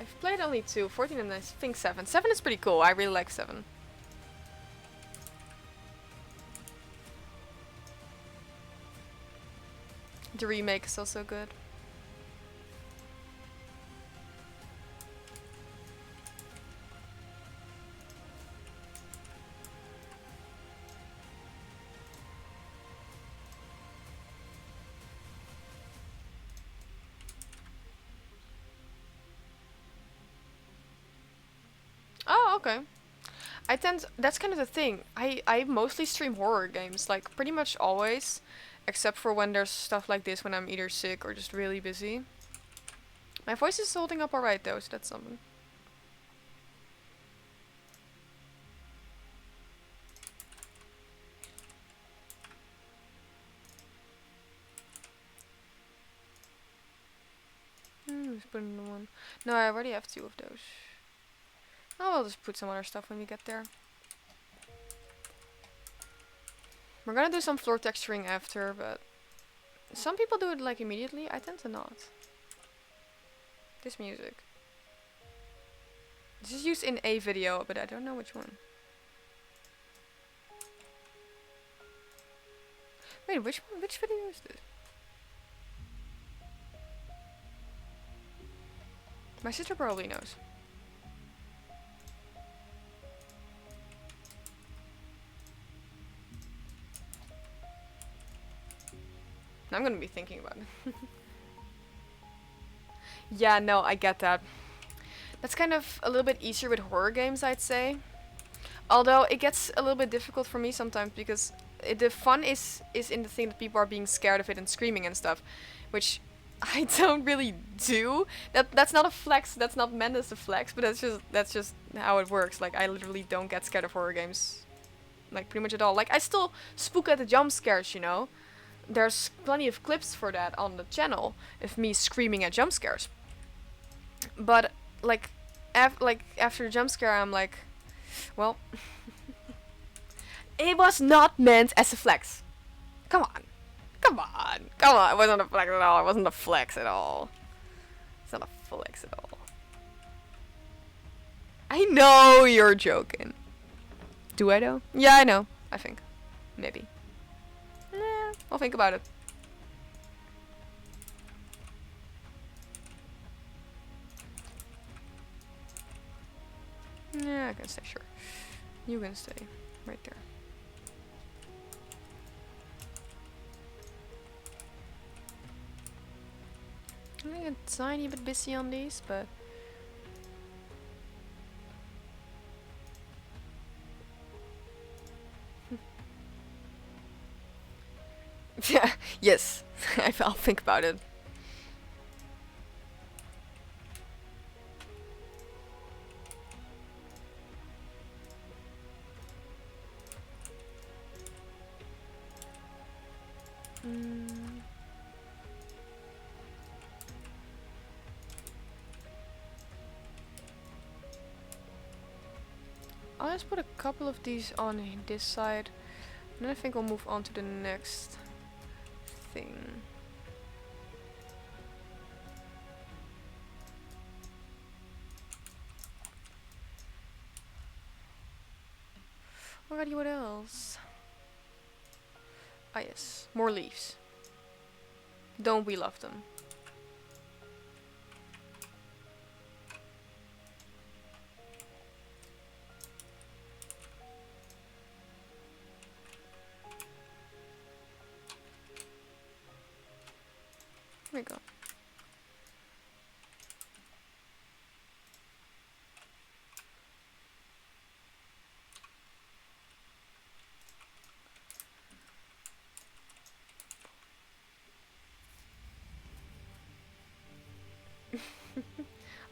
Speaker 2: I've played only 2, 14 and I think 7. 7 is pretty cool, I really like 7. The remake is also good. Oh, okay. That's kind of the thing. I mostly stream horror games, like pretty much always, except for when there's stuff like this when I'm either sick or just really busy. My voice is holding up alright though, so that's something. Just put in the one. No, I already have 2 of those. Oh, I'll just put some other stuff when we get there. We're gonna do some floor texturing after, but some people do it like immediately. I tend to not. This music. This is used in a video, but I don't know which one. Wait, which one? Which video is this? My sister probably knows. I'm gonna be thinking about it. Yeah, no, I get that. That's kind of a little bit easier with horror games, I'd say. Although it gets a little bit difficult for me sometimes because the fun is in the thing that people are being scared of it and screaming and stuff, which I don't really do. That's not a flex. That's not meant as a flex, but that's just how it works. Like I literally don't get scared of horror games, like pretty much at all. Like I still spook at the jump scares, you know. There's plenty of clips for that on the channel of me screaming at jump scares. But like, after the jump scare, I'm like, well, it was not meant as a flex. Come on, come on, come on! It wasn't a flex at all. It wasn't a flex at all. It's not a flex at all. I know you're joking. Do I though? Yeah, I know. I think, maybe. Nah, I'll think about it. Yeah, I can stay, sure. You can stay right there. I'm getting a tiny bit busy on these, but yeah, yes, I'll think about it. I'll just put a couple of these on this side, and then I think we'll move on to the next thing. Alrighty, what else? Ah yes, more leaves. Don't we love them? Here we go.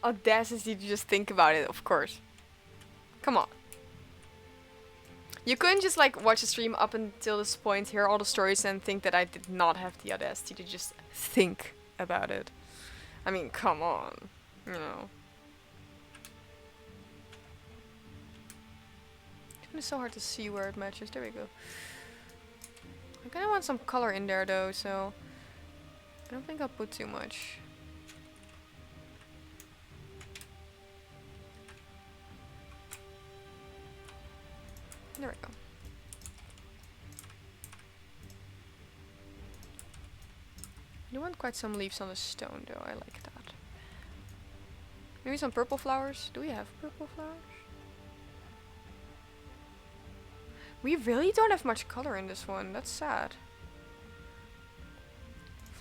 Speaker 2: audacity to just think about it, of course. Come on. You couldn't just like watch a stream up until this point, hear all the stories and think that I did not have the audacity to just think about it. I mean, come on. You know. It's so hard to see where it matches. There we go. I kind of want some color in there though, so I don't think I'll put too much. There we go. I do want quite some leaves on the stone though, I like that. Maybe some purple flowers? Do we have purple flowers? We really don't have much color in this one, that's sad.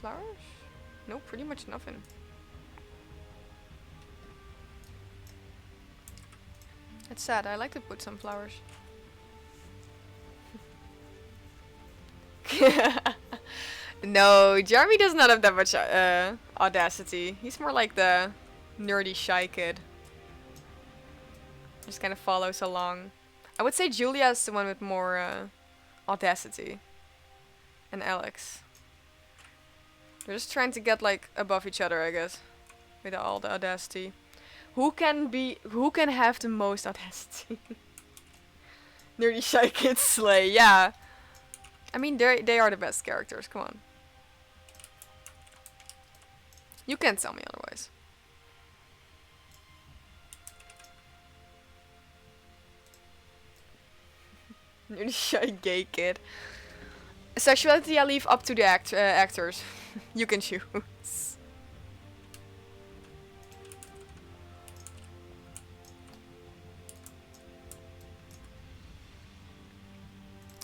Speaker 2: Flowers? No, pretty much nothing. That's sad, I like to put some flowers. No, Jeremy does not have that much audacity. He's more like the nerdy shy kid. Just kind of follows along. I would say Julia is the one with more audacity. And Alex. They're just trying to get like above each other, I guess. With all the audacity. Who can have the most audacity? Nerdy shy kid slay, yeah. I mean, they are the best characters, come on. You can't tell me otherwise. You're the shy gay kid. Sexuality I leave up to the actors. You can choose.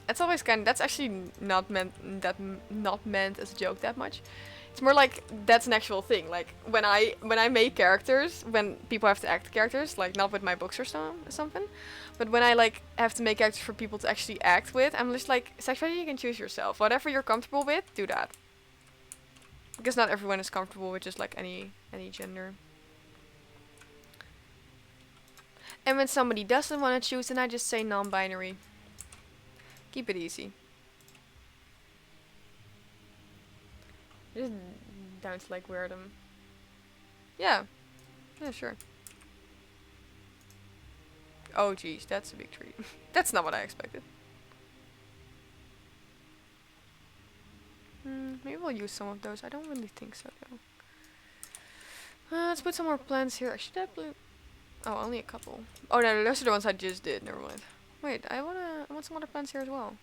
Speaker 2: That's always that's actually not meant as a joke that much. It's more like that's an actual thing. Like when I make characters, when people have to act characters, like not with my books or something, but when I like have to make characters for people to actually act with, I'm just like, sexuality you can choose yourself. Whatever you're comfortable with, do that. Because not everyone is comfortable with just like any gender. And when somebody doesn't want to choose, then I just say non-binary. Keep it easy. Just down to like wear them. Yeah. Yeah, sure. Oh geez, that's a big treat. That's not what I expected. Maybe we'll use some of those. I don't really think so though. Let's put some more plants here. Should I blue? Oh, only a couple. Oh no, those are the ones I just did. Never mind. Wait, I want some other plants here as well.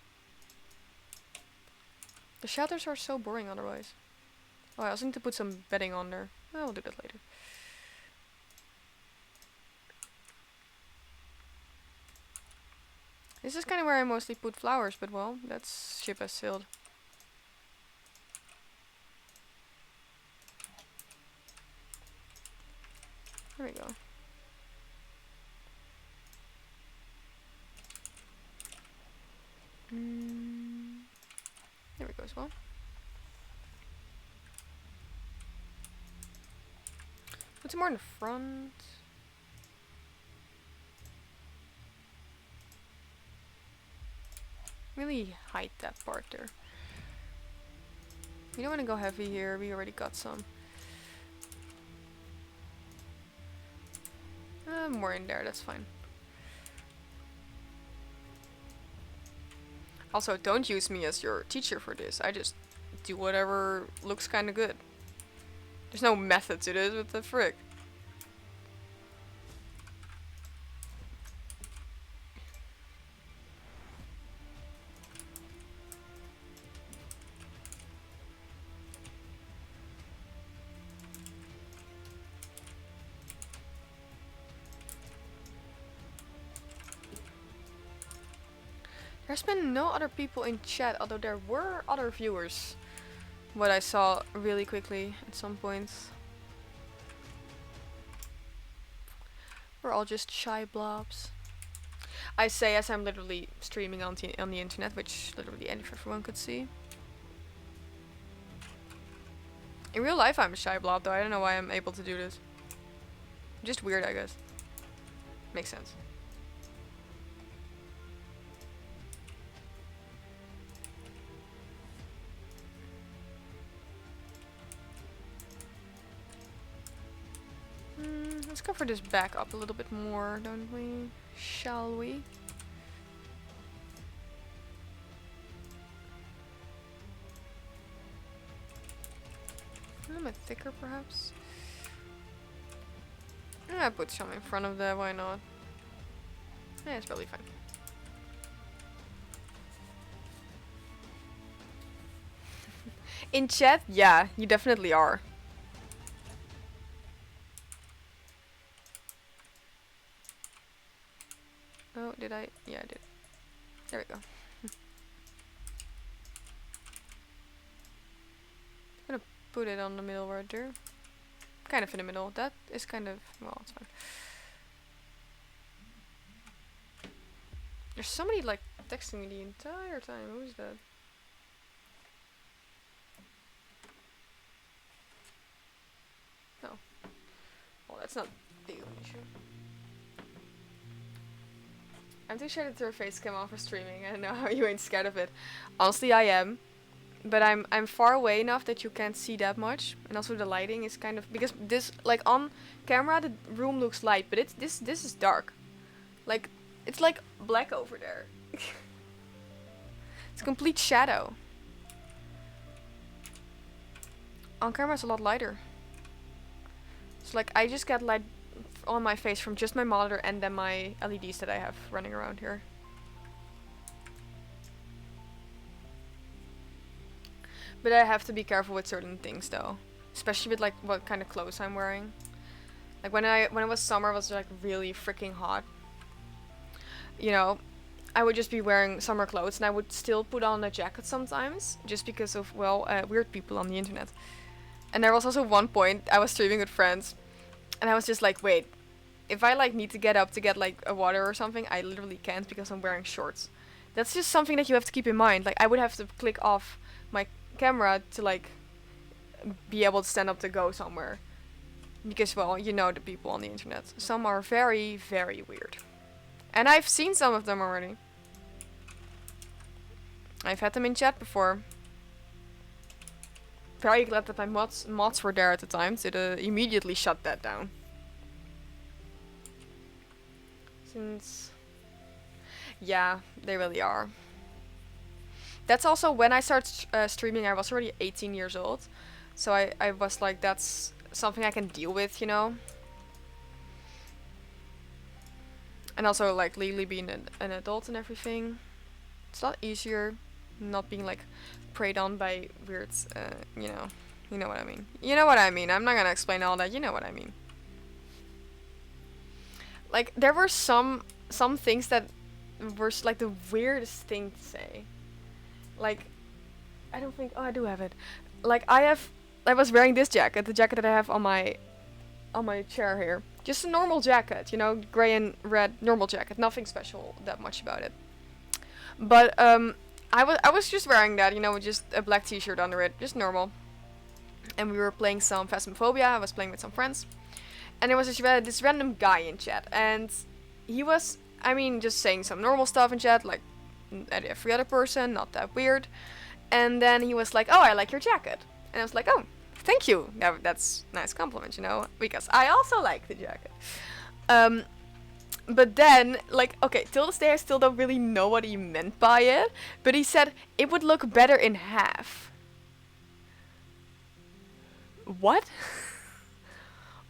Speaker 2: The shelters are so boring otherwise. Oh, I also need to put some bedding on there. I'll do that later. This is kind of where I mostly put flowers, but well, that ship has sailed. There we go. There we go as well. Put some more in the front. Really hide that part there. You don't want to go heavy here, we already got some. More in there, that's fine. Also, don't use me as your teacher for this. I just do whatever looks kind of good. There's no method to this, what the frick? There's been no other people in chat, although there were other viewers. What I saw really quickly at some points. We're all just shy blobs. I say as I'm literally streaming on the internet, which literally everyone could see. In real life I'm a shy blob though, I don't know why I'm able to do this. Just weird, I guess. Makes sense. Let's cover this back up a little bit more, don't we? Shall we? A little bit thicker, perhaps. I put some in front of that, why not? Yeah, it's probably fine. In chat, yeah, you definitely are. Oh, did I? Yeah, I did. There we go. I'm gonna put it on the middle right there. Kind of in the middle. That is kind of, well, it's fine. There's somebody like texting me the entire time. Who is that? No. Well, that's not the only issue. I'm too shy that her face came off for streaming. I don't know how you ain't scared of it. Honestly, I am. But I'm far away enough that you can't see that much. And also the lighting is kind of, because this, like on camera the room looks light, but it's this is dark. Like, it's like black over there. It's complete shadow. On camera it's a lot lighter. It's like I just get light on my face from just my monitor and then my LEDs that I have running around here. But I have to be careful with certain things though. Especially with like what kind of clothes I'm wearing. Like when it was summer, it was like really freaking hot. You know, I would just be wearing summer clothes and I would still put on a jacket sometimes. Just because of, well, weird people on the internet. And there was also one point I was streaming with friends. And I was just like, wait. If I like need to get up to get like a water or something, I literally can't because I'm wearing shorts. That's just something that you have to keep in mind. Like I would have to click off my camera to like be able to stand up to go somewhere. Because, well, you know the people on the internet. Some are very, very weird. And I've seen some of them already. I've had them in chat before. Very glad that my mods were there at the time to immediately shut that down. Since... yeah, they really are. That's also when I started streaming, I was already 18 years old. So I was like, that's something I can deal with, you know? And also like legally being an adult and everything. It's a lot easier not being like preyed on by weird, you know. You know what I mean. You know what I mean. I'm not gonna explain all that. You know what I mean. Like there were some things that were like the weirdest thing to say. Like, I don't think, oh, I do have it. Like I was wearing this jacket, the jacket that I have on my chair here. Just a normal jacket, you know, gray and red normal jacket. Nothing special that much about it. But I was just wearing that, you know, with just a black t-shirt under it, just normal. And we were playing some Phasmophobia. I was playing with some friends. And there was this random guy in chat, and he was, I mean, just saying some normal stuff in chat, like every other person, not that weird. And then he was like, "Oh, I like your jacket." And I was like, "Oh, thank you. That's a nice compliment, you know, because I also like the jacket." But then, like, okay, till this day I still don't really know what he meant by it, but he said it would look better in half. What?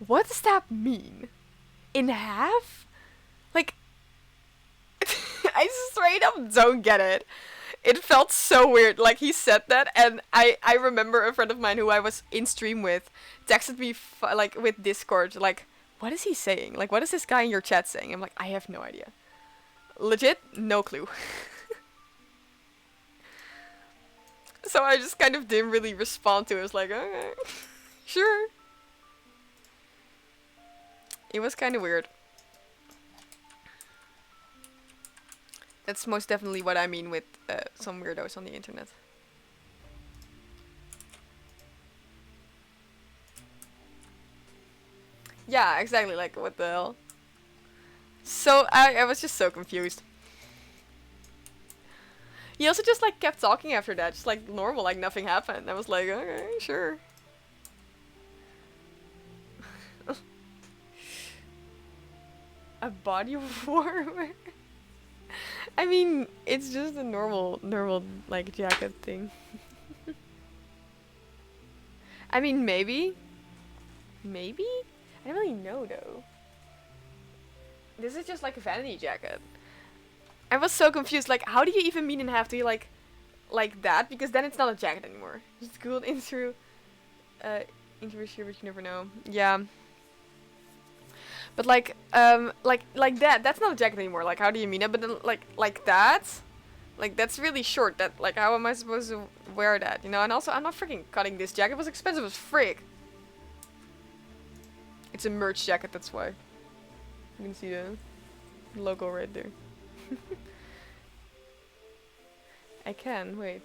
Speaker 2: What does that mean? In half? Like, I straight up don't get it. It felt so weird. Like, he said that, and I remember a friend of mine who I was in stream with texted me, like, with Discord, like, what is he saying? Like, what is this guy in your chat saying? I'm like, I have no idea. Legit, no clue. So I just kind of didn't really respond to it. I was like, okay, sure. It was kind of weird. That's most definitely what I mean with some weirdos on the internet. Yeah, exactly. Like, what the hell? So, I was just so confused. He also just, like, kept talking after that. Just, like, normal, like, nothing happened. I was like, okay, sure. A body warmer? I mean, it's just a normal, like, jacket thing. I mean, maybe? Maybe? I don't really know, though. This is just, like, a vanity jacket. I was so confused. Like, how do you even mean and have to, like that? Because then it's not a jacket anymore. It's cooled in through, into a sheer, but you never know. Yeah. But like that. That's not a jacket anymore. Like, how do you mean it? But then, like that. Like, that's really short. That, like, how am I supposed to wear that? You know? And also, I'm not freaking cutting this jacket. It was expensive as frick. It's a merch jacket. That's why. You can see the logo right there. I can. Wait.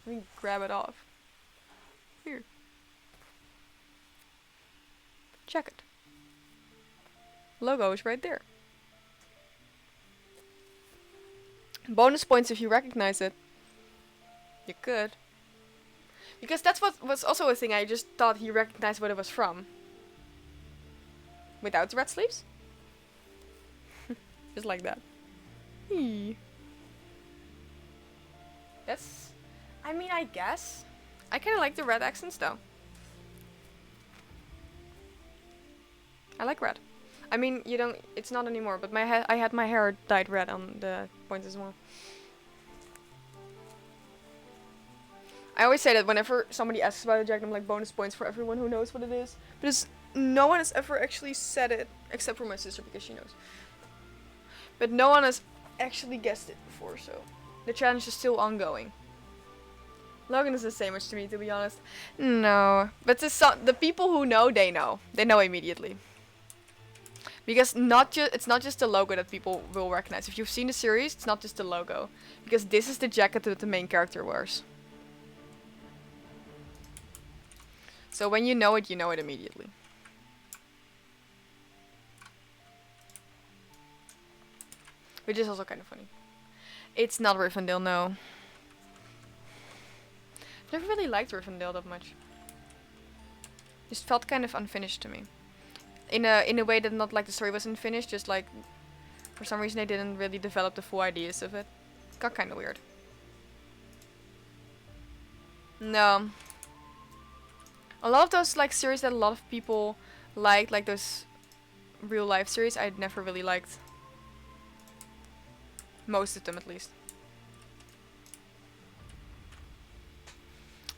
Speaker 2: Let me grab it off. Here. Jacket. Logo is right there. Bonus points if you recognize it. You could. Because that's what was also a thing. I just thought he recognized what it was from. Without the red sleeves? Just like that. That's... I mean, I guess. I kind of like the red accents though. I like red. I mean, you don't... It's not anymore, but I had my hair dyed red on the points as well. I always say that whenever somebody asks about a jacket, I'm like, bonus points for everyone who knows what it is. Because no one has ever actually said it, except for my sister, because she knows. But no one has actually guessed it before, so the challenge is still ongoing. Logan doesn't say much to me, to be honest. No, but the people who know, they know. They know immediately. Because it's not just the logo that people will recognize. If you've seen the series, it's not just the logo. Because this is the jacket that the main character wears. So when you know it immediately. Which is also kind of funny. It's not Rivendell, no. I've never really liked Rivendell that much. Just felt kind of unfinished to me. In a way that not like the story wasn't finished, just like for some reason they didn't really develop the full ideas of it. Got kind of weird. No. A lot of those like series that a lot of people liked, like those real life series, I never really liked. Most of them at least.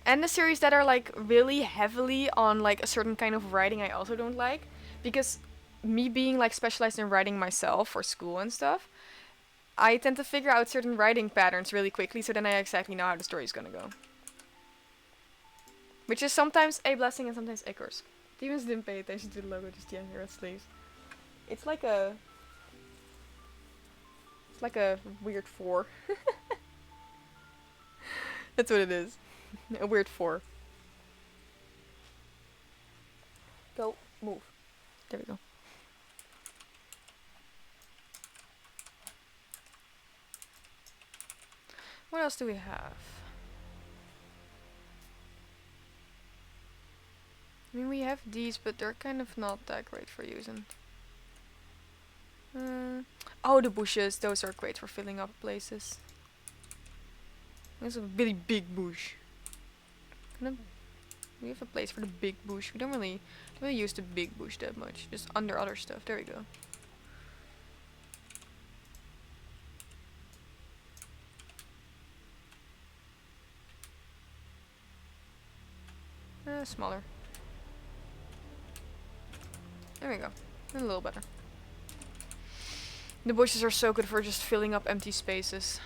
Speaker 2: And the series that are like really heavily on like a certain kind of writing I also don't like. Because me being like specialized in writing myself for school and stuff, I tend to figure out certain writing patterns really quickly, so then I exactly know how the story's gonna go. Which is sometimes a blessing and sometimes a curse. Demons didn't pay attention to the logo, just yeah, red sleeves. It's like a weird 4. That's what it is. A weird 4. Go, move. There we go. What else do we have? I mean, we have these, but they're kind of not that great for using. Oh, the bushes. Those are great for filling up places. There's a really big bush. We have a place for the big bush. We don't really use the big bush that much. Just under other stuff. There we go. Smaller. There we go. A little better. The bushes are so good for just filling up empty spaces.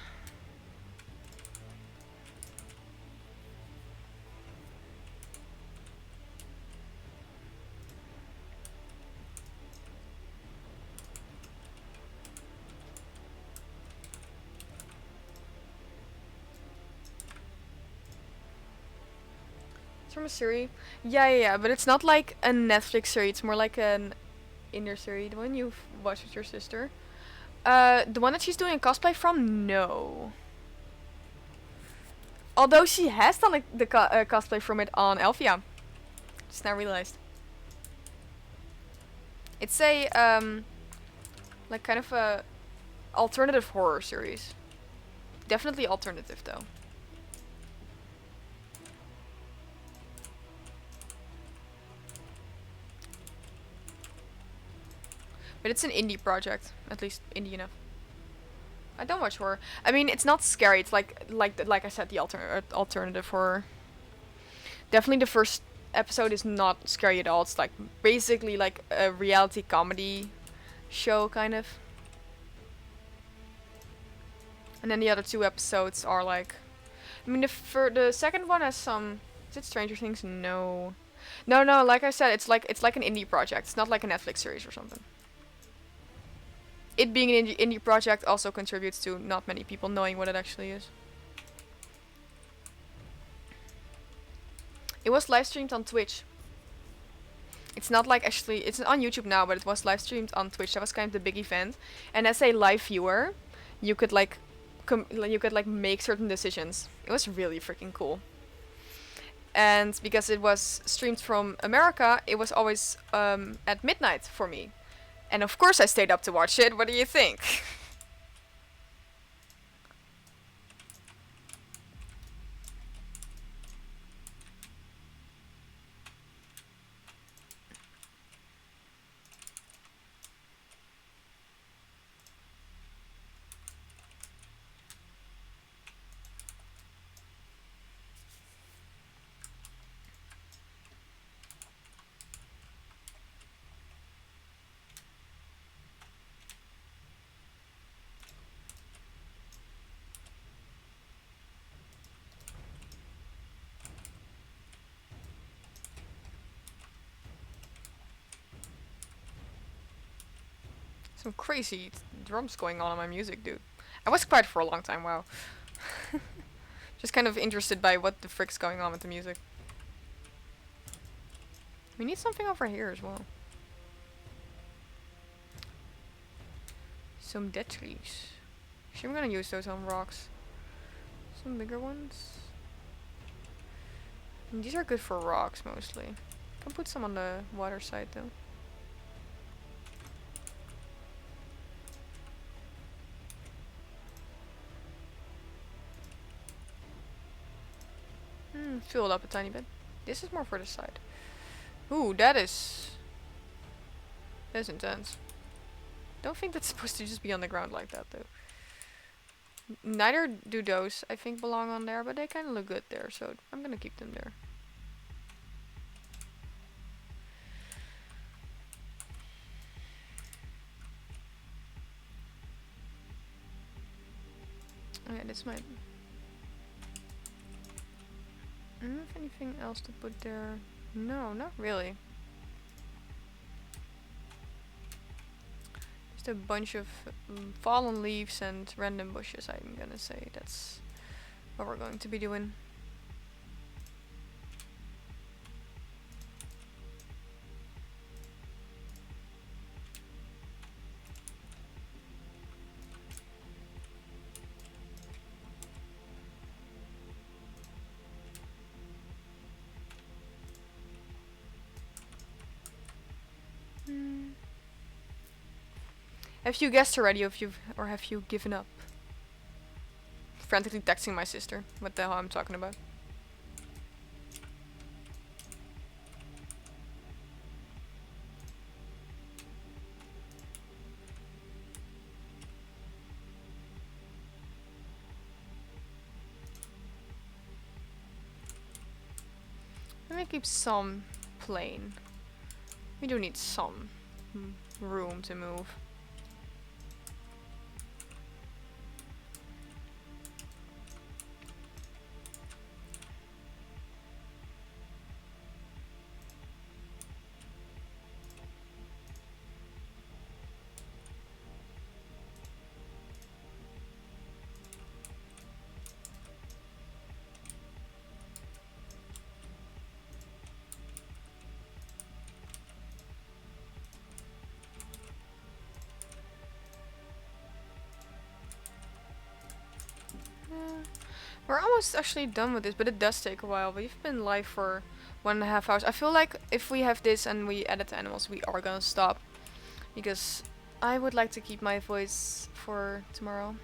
Speaker 2: from a series. Yeah, yeah, yeah, but it's not like a Netflix series. It's more like an inner series. The one you've watched with your sister. The one that she's doing a cosplay from? No. Although she has done the cosplay from it on Elfia. Just now realized. It's a like kind of a alternative horror series. Definitely alternative though. But it's an indie project, at least indie enough. I don't watch horror. I mean, it's not scary. It's like I said, the alternative horror. Definitely, the first episode is not scary at all. It's like basically like a reality comedy show, kind of. And then the other two episodes are like, I mean, the second one has some. Is it Stranger Things? No, no. Like I said, it's like an indie project. It's not like a Netflix series or something. It being an indie project also contributes to not many people knowing what it actually is. It was live streamed on Twitch. It's not like actually, it's on YouTube now, but it was live streamed on Twitch. That was kind of the big event. And as a live viewer, you could like, make certain decisions. It was really freaking cool. And because it was streamed from America, it was always at midnight for me. And of course I stayed up to watch it. What do you think? Some crazy drums going on in my music, dude. I was quiet for a long time, wow. Just kind of interested by what the frick's going on with the music. We need something over here as well. Some dead trees. Actually, I'm gonna use those on rocks. Some bigger ones. And these are good for rocks mostly. Can put some on the water side though. Fill it up a tiny bit. This is more for the side. Ooh, that is intense. Don't think that's supposed to just be on the ground like that though. Neither do those, I think, belong on there, but they kind of look good there, so I'm gonna keep them there. Okay, this might. I don't have anything else to put there. No, not really. Just a bunch of fallen leaves and random bushes, I'm gonna say. That's what we're going to be doing. Have you guessed already if have you given up? Frantically texting my sister. What the hell I'm talking about. Let me keep some plain. We do need some room to move. We're almost actually done with this, but it does take a while. We've been live for 1.5 hours. I feel like if we have this and we edit the animals, we are gonna stop. Because I would like to keep my voice for tomorrow.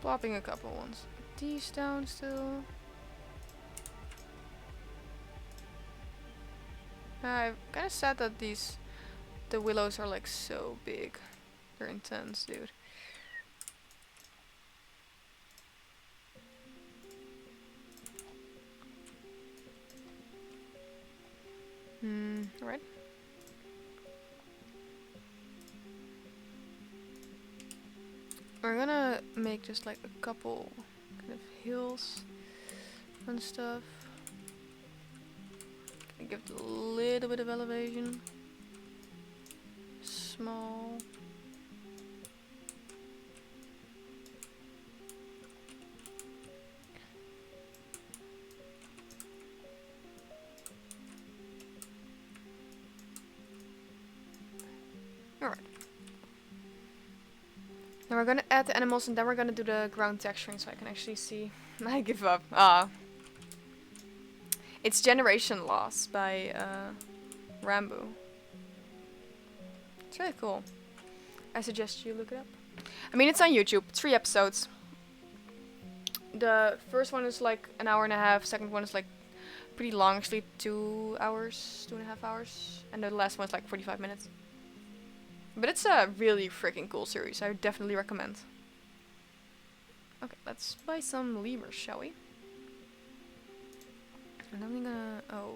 Speaker 2: Plopping a couple ones. These down still. I'm kind of sad that the willows are like so big. They're intense, dude. Alright. We're gonna make just like a couple kind of hills and stuff. Gonna give it a little bit of elevation. Small. Alright. Now we're gonna add the animals and then we're gonna do the ground texturing so I can actually see. I give up. It's Generation Loss by Rambo. It's really cool. I suggest you look it up. I mean, it's on YouTube. 3 episodes. The first one is like an hour and a half. Second one is like pretty long, actually 2 hours, 2.5 hours. And the last one's like 45 minutes. But it's a really freaking cool series. I would definitely recommend. Okay, let's buy some lemurs, shall we? And then we're gonna... Oh.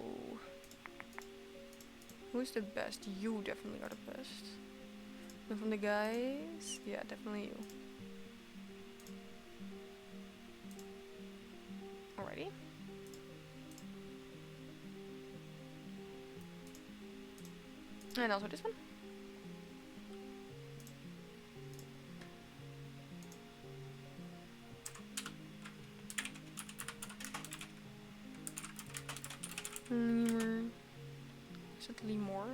Speaker 2: Who's the best? You definitely are the best. And from the guys? Yeah, definitely you. Alrighty. And also this one. Lemur. Is it lemur?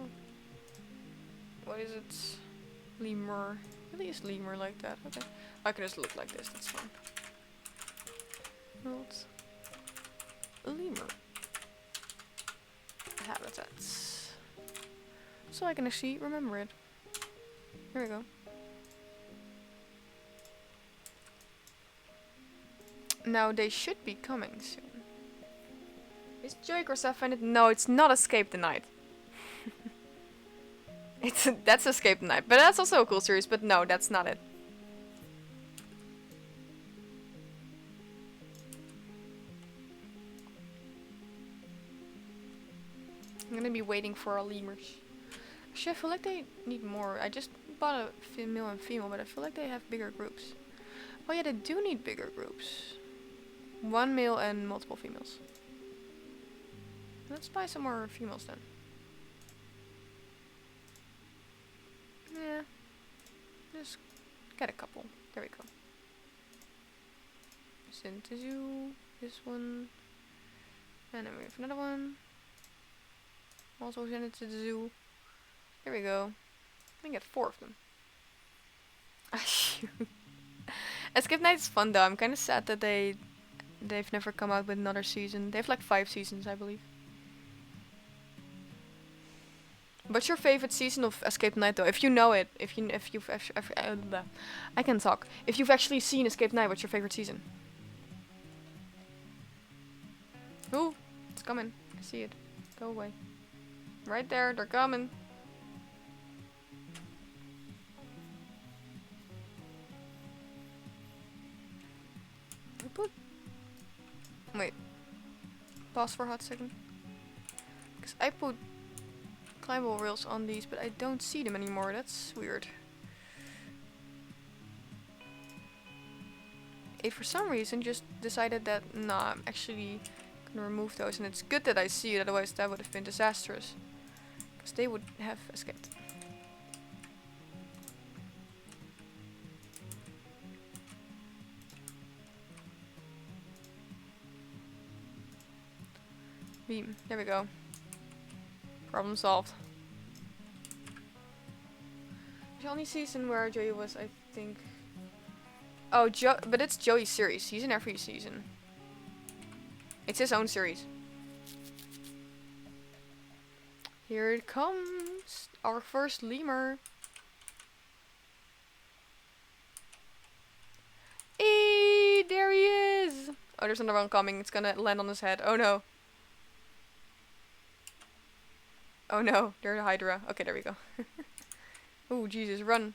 Speaker 2: What is it? Lemur. Really is lemur like that? Okay. I can just look like this, that's fine. World. Lemur. Habitats. So I can actually remember it. Here we go. Now they should be coming soon. Is Joey Grosseff find it? No, it's not Escape the Night. That's Escape the Night, but that's also a cool series. But no, that's not it. I'm gonna be waiting for our lemurs. Actually, I feel like they need more. I just bought a male and female, but I feel like they have bigger groups. Oh yeah, they do need bigger groups. 1 male and multiple females. Let's buy some more females then. Yeah. Just get a couple. There we go. Send to zoo. This one. And then we have another one. Also send it to the zoo. There we go. I get 4 of them. Escape Night is fun though. I'm kind of sad that they've never come out with another season. They have like 5 seasons, I believe. What's your favorite season of Escape Night though? If you know it, if you've I can talk. If you've actually seen Escape Night, what's your favorite season? Ooh, it's coming. I see it. Go away. Right there, they're coming. Wait. Pause for a hot second. Because I put climbable rails on these, but I don't see them anymore. That's weird. It for some reason just decided that nah, I'm actually gonna remove those, and it's good that I see it, otherwise that would have been disastrous. Because they would have escaped. beam. There we go. Problem solved. The only season where Joey was, I think... Oh, but it's Joey's series. He's in every season. It's his own series. Here it comes. Our first lemur. Eee, there he is. Oh, there's another one coming. It's gonna land on his head. Oh no. Oh no, there's a Hydra. Okay, there we go. Oh, Jesus, run.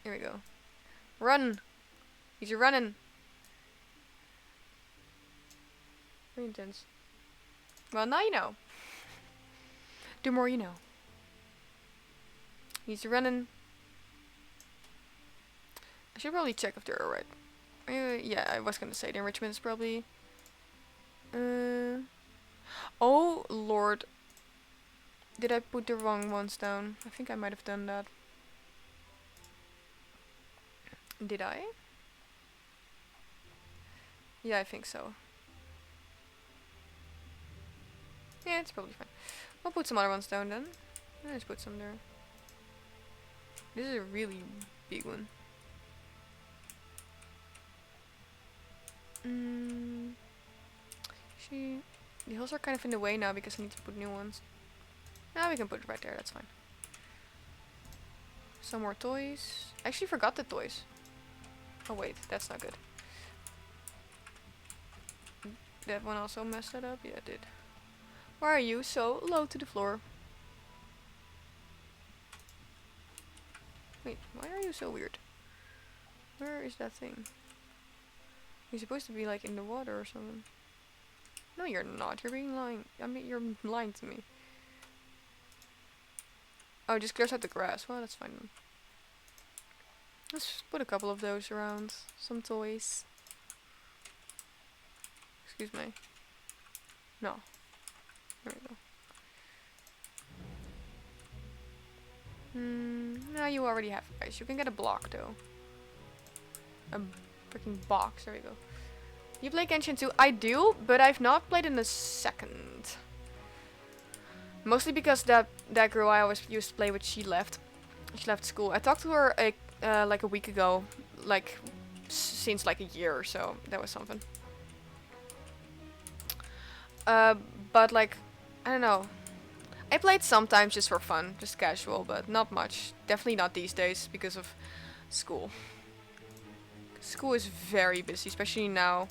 Speaker 2: Here we go. Run! He's running. Very intense. Well, now you know. Do more you know. He's running. I should probably check if they're alright. Yeah, I was gonna say the enrichment is probably... Oh, Lord. Did I put the wrong ones down? I think I might have done that. Did I? Yeah, I think so. Yeah, it's probably fine. I'll put some other ones down then. Let's put some there. This is a really big one. The hills are kind of in the way now because I need to put new ones. Now we can put it right there, that's fine. Some more toys. I actually forgot the toys. Oh wait, that's not good. That one also messed that up? Yeah, it did. Why are you so low to the floor? Wait, why are you so weird? Where is that thing? You're supposed to be like in the water or something. No, you're not. You're being lying. I mean, you're lying to me. Oh, it just clears out the grass. Well, that's fine then. Let's put a couple of those around. Some toys. Excuse me. No. There we go. No, you already have guys. You can get a block though. A freaking box. There we go. You play Genshin too? I do, but I've not played in a second. Mostly because that girl I always used to play with, she left. She left school. I talked to her like a week ago, like since like a year or so. That was something. But like, I don't know. I played sometimes just for fun, just casual, but not much. Definitely not these days because of school. School is very busy, especially now.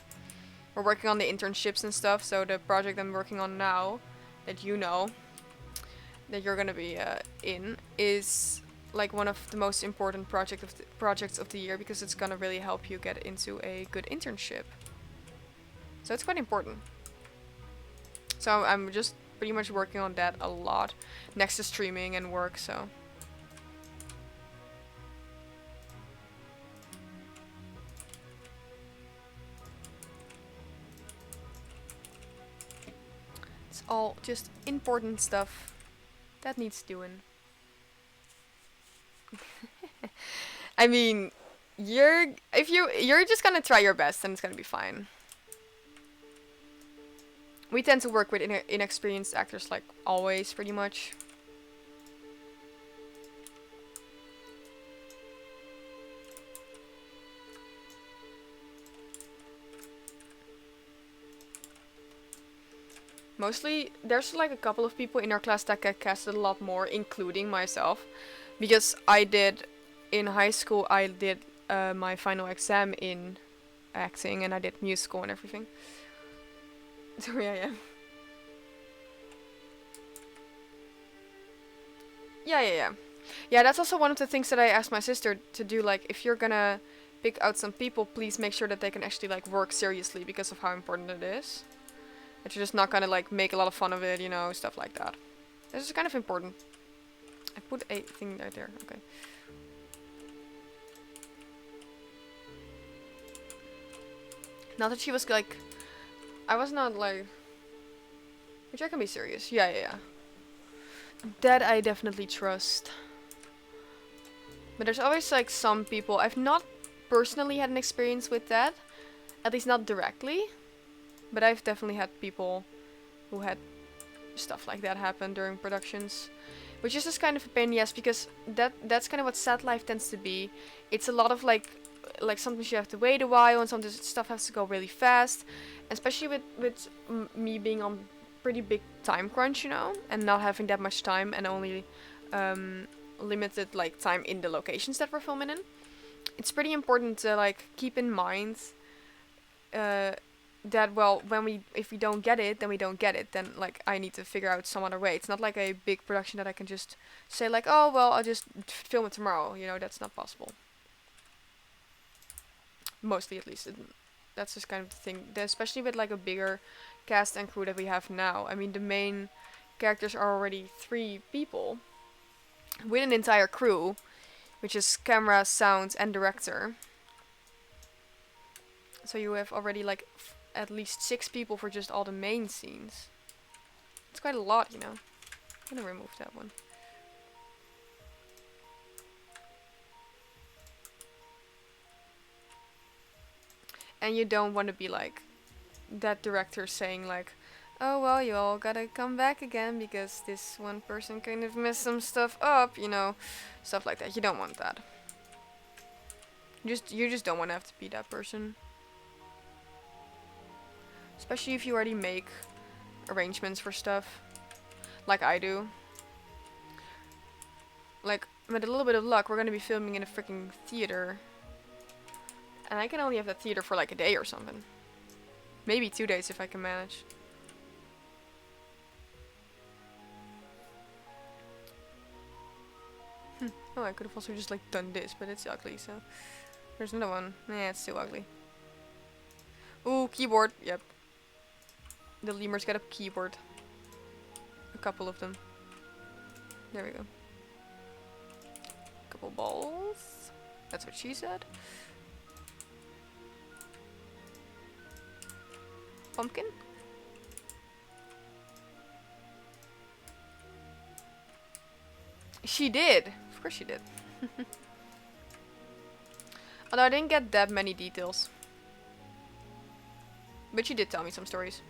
Speaker 2: We're working on the internships and stuff, so the project I'm working on now, that you know, that you're gonna be in, is like one of the most important projects of the year because it's gonna really help you get into a good internship. So it's quite important. So I'm just pretty much working on that a lot, next to streaming and work, so. It's all just important stuff that needs doing. I mean, you're just gonna try your best and it's gonna be fine. We tend to work with inexperienced actors, like always, pretty much. Mostly, there's like a couple of people in our class that get casted a lot more, including myself. Because I did, in high school, I did my final exam in acting and I did musical and everything. So yeah, yeah. Yeah. Yeah, that's also one of the things that I asked my sister to do. Like, if you're gonna pick out some people, please make sure that they can actually like work seriously because of how important it is. That you're just not gonna like make a lot of fun of it, you know, stuff like that. This is kind of important. I put a thing right there. Okay. Not that she was like. I was not like. Which I can be serious. Yeah. That I definitely trust. But there's always like some people. I've not personally had an experience with that. At least not directly. But I've definitely had people who had stuff like that happen during productions, which is just kind of a pain, yes, because that's kind of what sad life tends to be. It's a lot of like sometimes you have to wait a while, and sometimes stuff has to go really fast, especially with me being on pretty big time crunch, you know, and not having that much time and only limited like time in the locations that we're filming in. It's pretty important to like keep in mind uh, that, well, if we don't get it, then we don't get it. Then like I need to figure out some other way. It's not like a big production that I can just say like, oh well, I'll just film it tomorrow. You know, that's not possible. Mostly, at least, that's just kind of the thing. Especially with like a bigger cast and crew that we have now. I mean, the main characters are already 3 people with an entire crew, which is camera, sound, and director. So you have already like at least 6 people for just all the main scenes. It's quite a lot, you know. I'm gonna remove that one. And you don't want to be like that director saying like, oh well, you all gotta come back again because this one person kind of messed some stuff up, you know, stuff like that. You don't want that. You just don't want to have to be that person. Especially if you already make arrangements for stuff, like I do. Like, with a little bit of luck, we're gonna be filming in a freaking theater. And I can only have that theater for like a day or something. Maybe 2 days if I can manage. Oh, I could have also just like done this, but it's ugly, so. There's another one. Yeah, it's still ugly. Ooh, keyboard. Yep. The lemurs get a keyboard. A couple of them. There we go. Couple balls. That's what she said. Pumpkin? She did. Of course she did. Although I didn't get that many details. But she did tell me some stories.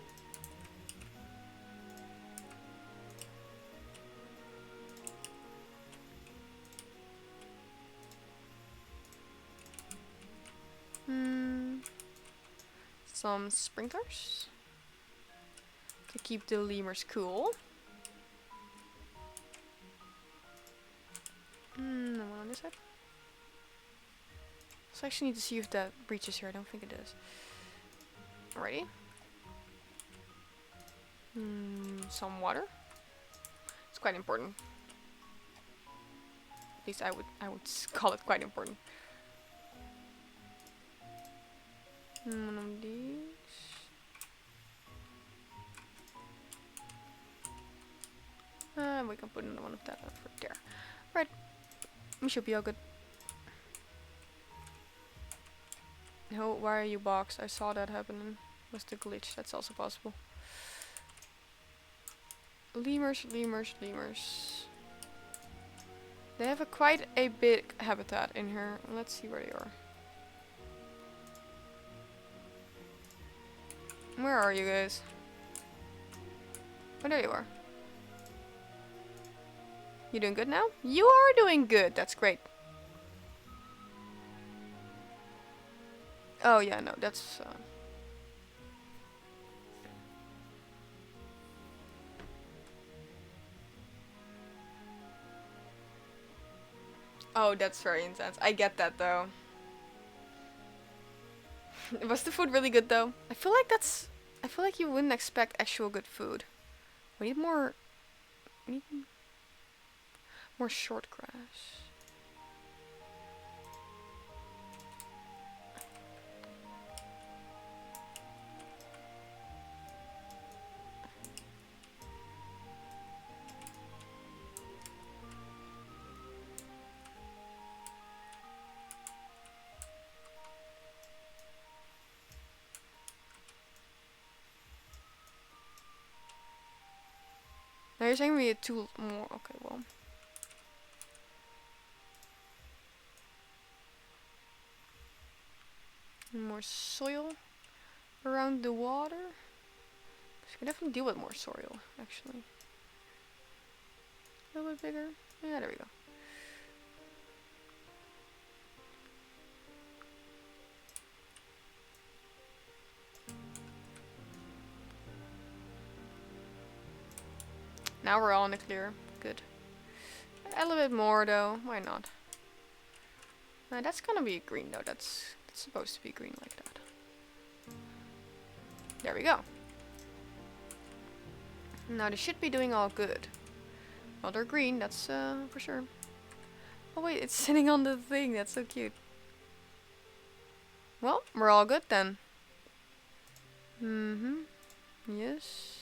Speaker 2: Some sprinklers to keep the lemurs cool. The one on this side. So I actually need to see if that reaches here. I don't think it does. Alrighty. Some water. It's quite important. At least I would call it quite important. One of these. We can put another one of that over there. Right. We should be all good. No, why are you boxed? I saw that happening. Must have glitched. That's also possible. Lemurs, lemurs, lemurs. They have quite a big habitat in here. Let's see where they are. Where are you guys? Oh, there you are. You doing good now? You are doing good. That's great. Oh yeah, no, that's Oh, that's very intense. I get that though. Was the food really good though? I feel like you wouldn't expect actual good food. We need more short grass. Now you're saying we need 2 more. Okay, well. More soil around the water. So we can definitely deal with more soil, actually. A little bit bigger. Yeah, there we go. Now we're all in the clear. Good. A little bit more though. Why not? That's gonna be green though. That's supposed to be green like that. There we go. Now they should be doing all good. Well, they're green. That's for sure. Oh wait, it's sitting on the thing. That's so cute. Well, we're all good then. Yes.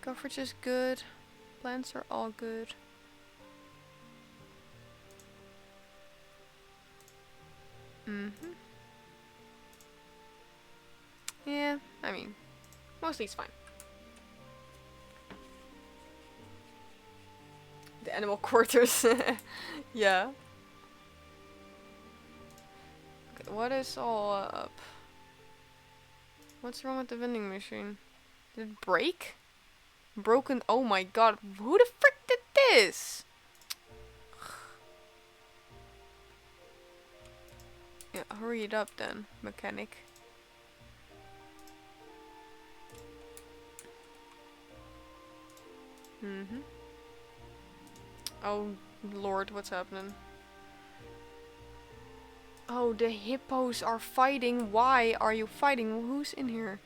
Speaker 2: Coverage is good. Plants are all good. Yeah, I mean, mostly it's fine. The animal quarters. Yeah. Okay, what is all up? What's wrong with the vending machine? Did it break? Broken. Oh my god. Who the frick did this? Yeah, hurry it up then, mechanic. Oh lord, what's happening? Oh, the hippos are fighting. Why are you fighting? Who's in here?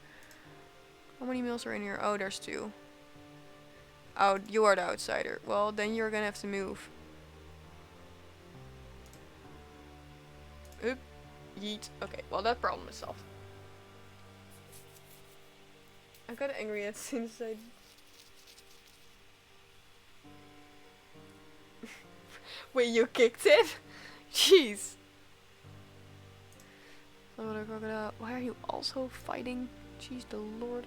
Speaker 2: How many meals are in here? Oh, there's 2. Oh, you are the outsider. Well, then you're gonna have to move. Oop. Yeet. Okay, well that problem is solved. I got angry as soon as I... Wait, you kicked it? Jeez. Salvador crocodile. Why are you also fighting? Jeez the lord.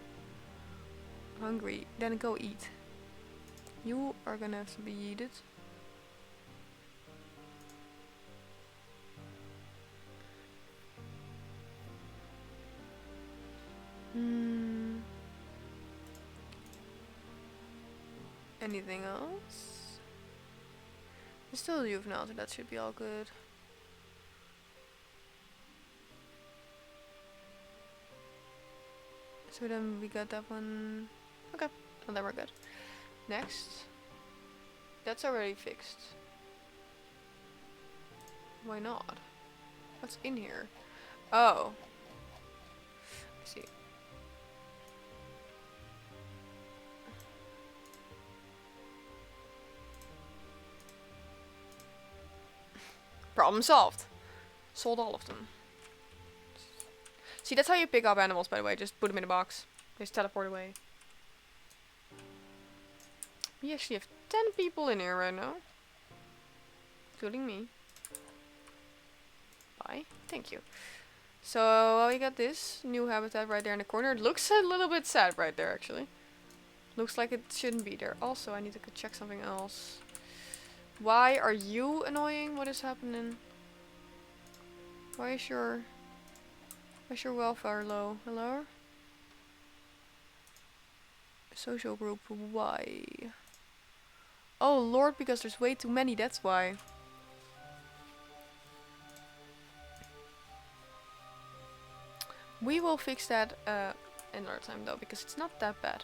Speaker 2: Hungry. Then go eat. You are gonna have to be yeeted. Anything else? It's still a juvenile, so that should be all good. So then we got that one. Okay, well then we're good. Next. That's already fixed. Why not? What's in here? Oh. I see. Problem solved. Sold all of them. See, that's how you pick up animals, by the way. Just put them in a box. They just teleport away. We actually have 10 people in here right now. Including me. Bye. Thank you. So, we got this new habitat right there in the corner. It looks a little bit sad right there, actually. Looks like it shouldn't be there. Also, I need to check something else. Why are you annoying? What is happening? Why is your welfare low? Hello? Social group, why? Oh lord, because there's way too many, that's why. We will fix that another time though, because it's not that bad.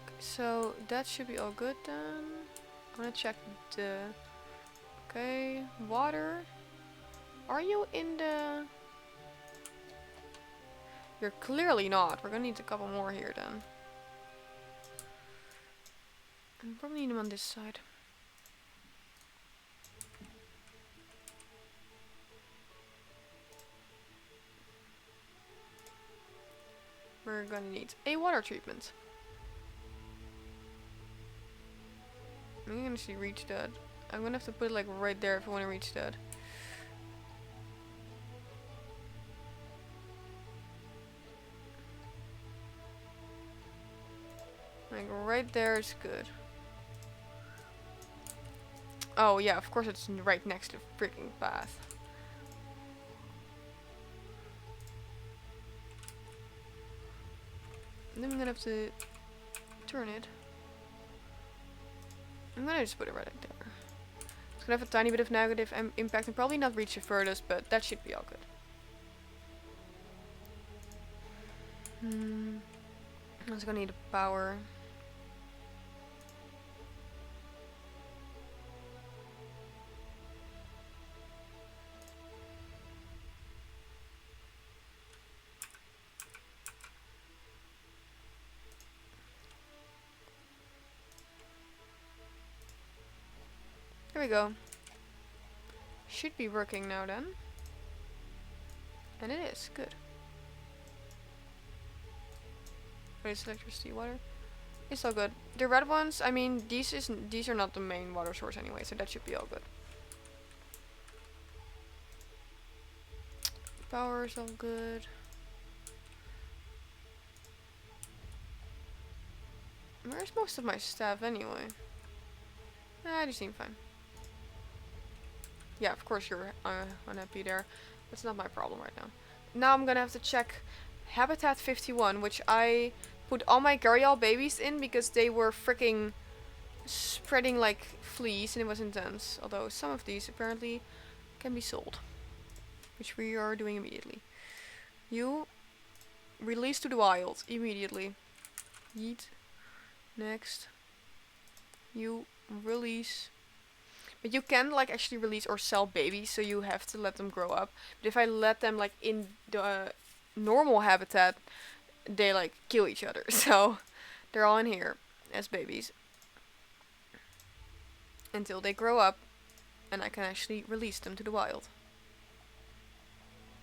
Speaker 2: Okay, so that should be all good then. I'm gonna check the... Okay, water. Are you in the... You're clearly not. We're gonna need a couple more here then. And probably need them on this side. We're gonna need a water treatment. I'm gonna actually reach that. I'm gonna have to put it like right there if I want to reach that. Like right there is good. Oh yeah, of course it's right next to the freaking path. Then I'm gonna have to turn it. I'm gonna just put it right there. It's gonna have a tiny bit of negative impact and probably not reach the furthest, but that should be all good. I'm also gonna need a power. There we go. Should be working now then. And it is. Good. What is electricity, water? It's all good. The red ones, I mean, these are not the main water source anyway, so that should be all good. Power is all good. Where's most of my stuff anyway? Nah, they seem fine. Yeah, of course you're unhappy there. That's not my problem right now. Now I'm gonna have to check Habitat 51, which I put all my Gharial babies in because they were freaking spreading like fleas and it was intense. Although some of these apparently can be sold, which we are doing immediately. You release to the wild immediately. Yeet. Next. You release. But you can like actually release or sell babies, so you have to let them grow up. But if I let them like in the normal habitat, they like kill each other. So they're all in here as babies until they grow up and I can actually release them to the wild.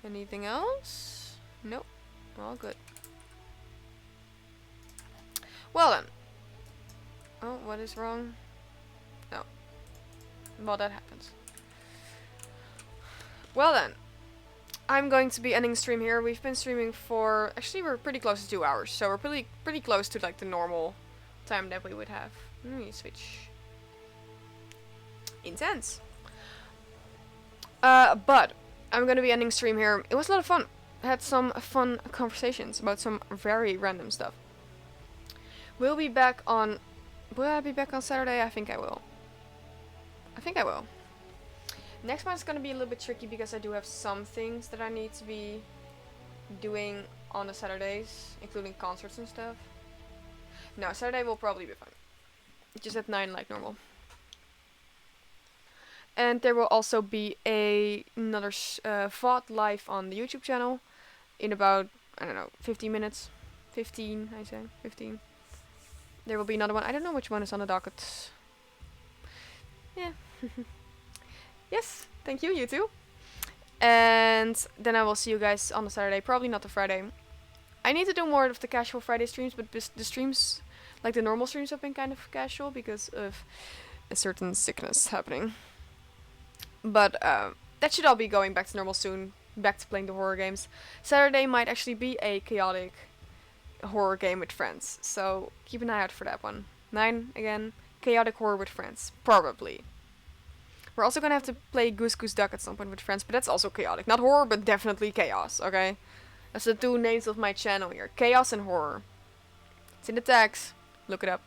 Speaker 2: Anything else? Nope. All good. Well then. Oh, what is wrong? No. Well, that happens. Well then. I'm going to be ending stream here. We've been streaming for... Actually, we're pretty close to 2 hours. So we're pretty close to like the normal time that we would have. Let me switch. Intense. But I'm going to be ending stream here. It was a lot of fun. I had some fun conversations about some very random stuff. We'll be back on... Will I be back on Saturday? I think I will. Next month's gonna be a little bit tricky because I do have some things that I need to be doing on the Saturdays, including concerts and stuff. No, Saturday will probably be fine. Just at 9 like normal. And there will also be another VOD live on the YouTube channel in about, I don't know, 15 minutes. 15, I say. 15. There will be another one. I don't know which one is on the docket. Yeah. Yes, thank you, you too. And then I will see you guys on the Saturday, probably not the Friday. I need to do more of the casual Friday streams, but the streams, like the normal streams, have been kind of casual because of a certain sickness happening. But that should all be going back to normal soon, back to playing the horror games. Saturday might actually be a chaotic horror game with friends, so keep an eye out for that one. 9 again, chaotic horror with friends, probably. We're also gonna have to play Goose Goose Duck at some point with friends, but that's also chaotic. Not horror, but definitely chaos, okay? That's the 2 names of my channel here. Chaos and horror. It's in the tags. Look it up.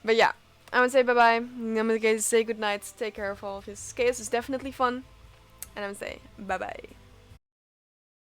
Speaker 2: But yeah, I'm gonna say bye-bye. I'm gonna say goodnight. Take care of all of this. Chaos is definitely fun. And I'm gonna say bye-bye.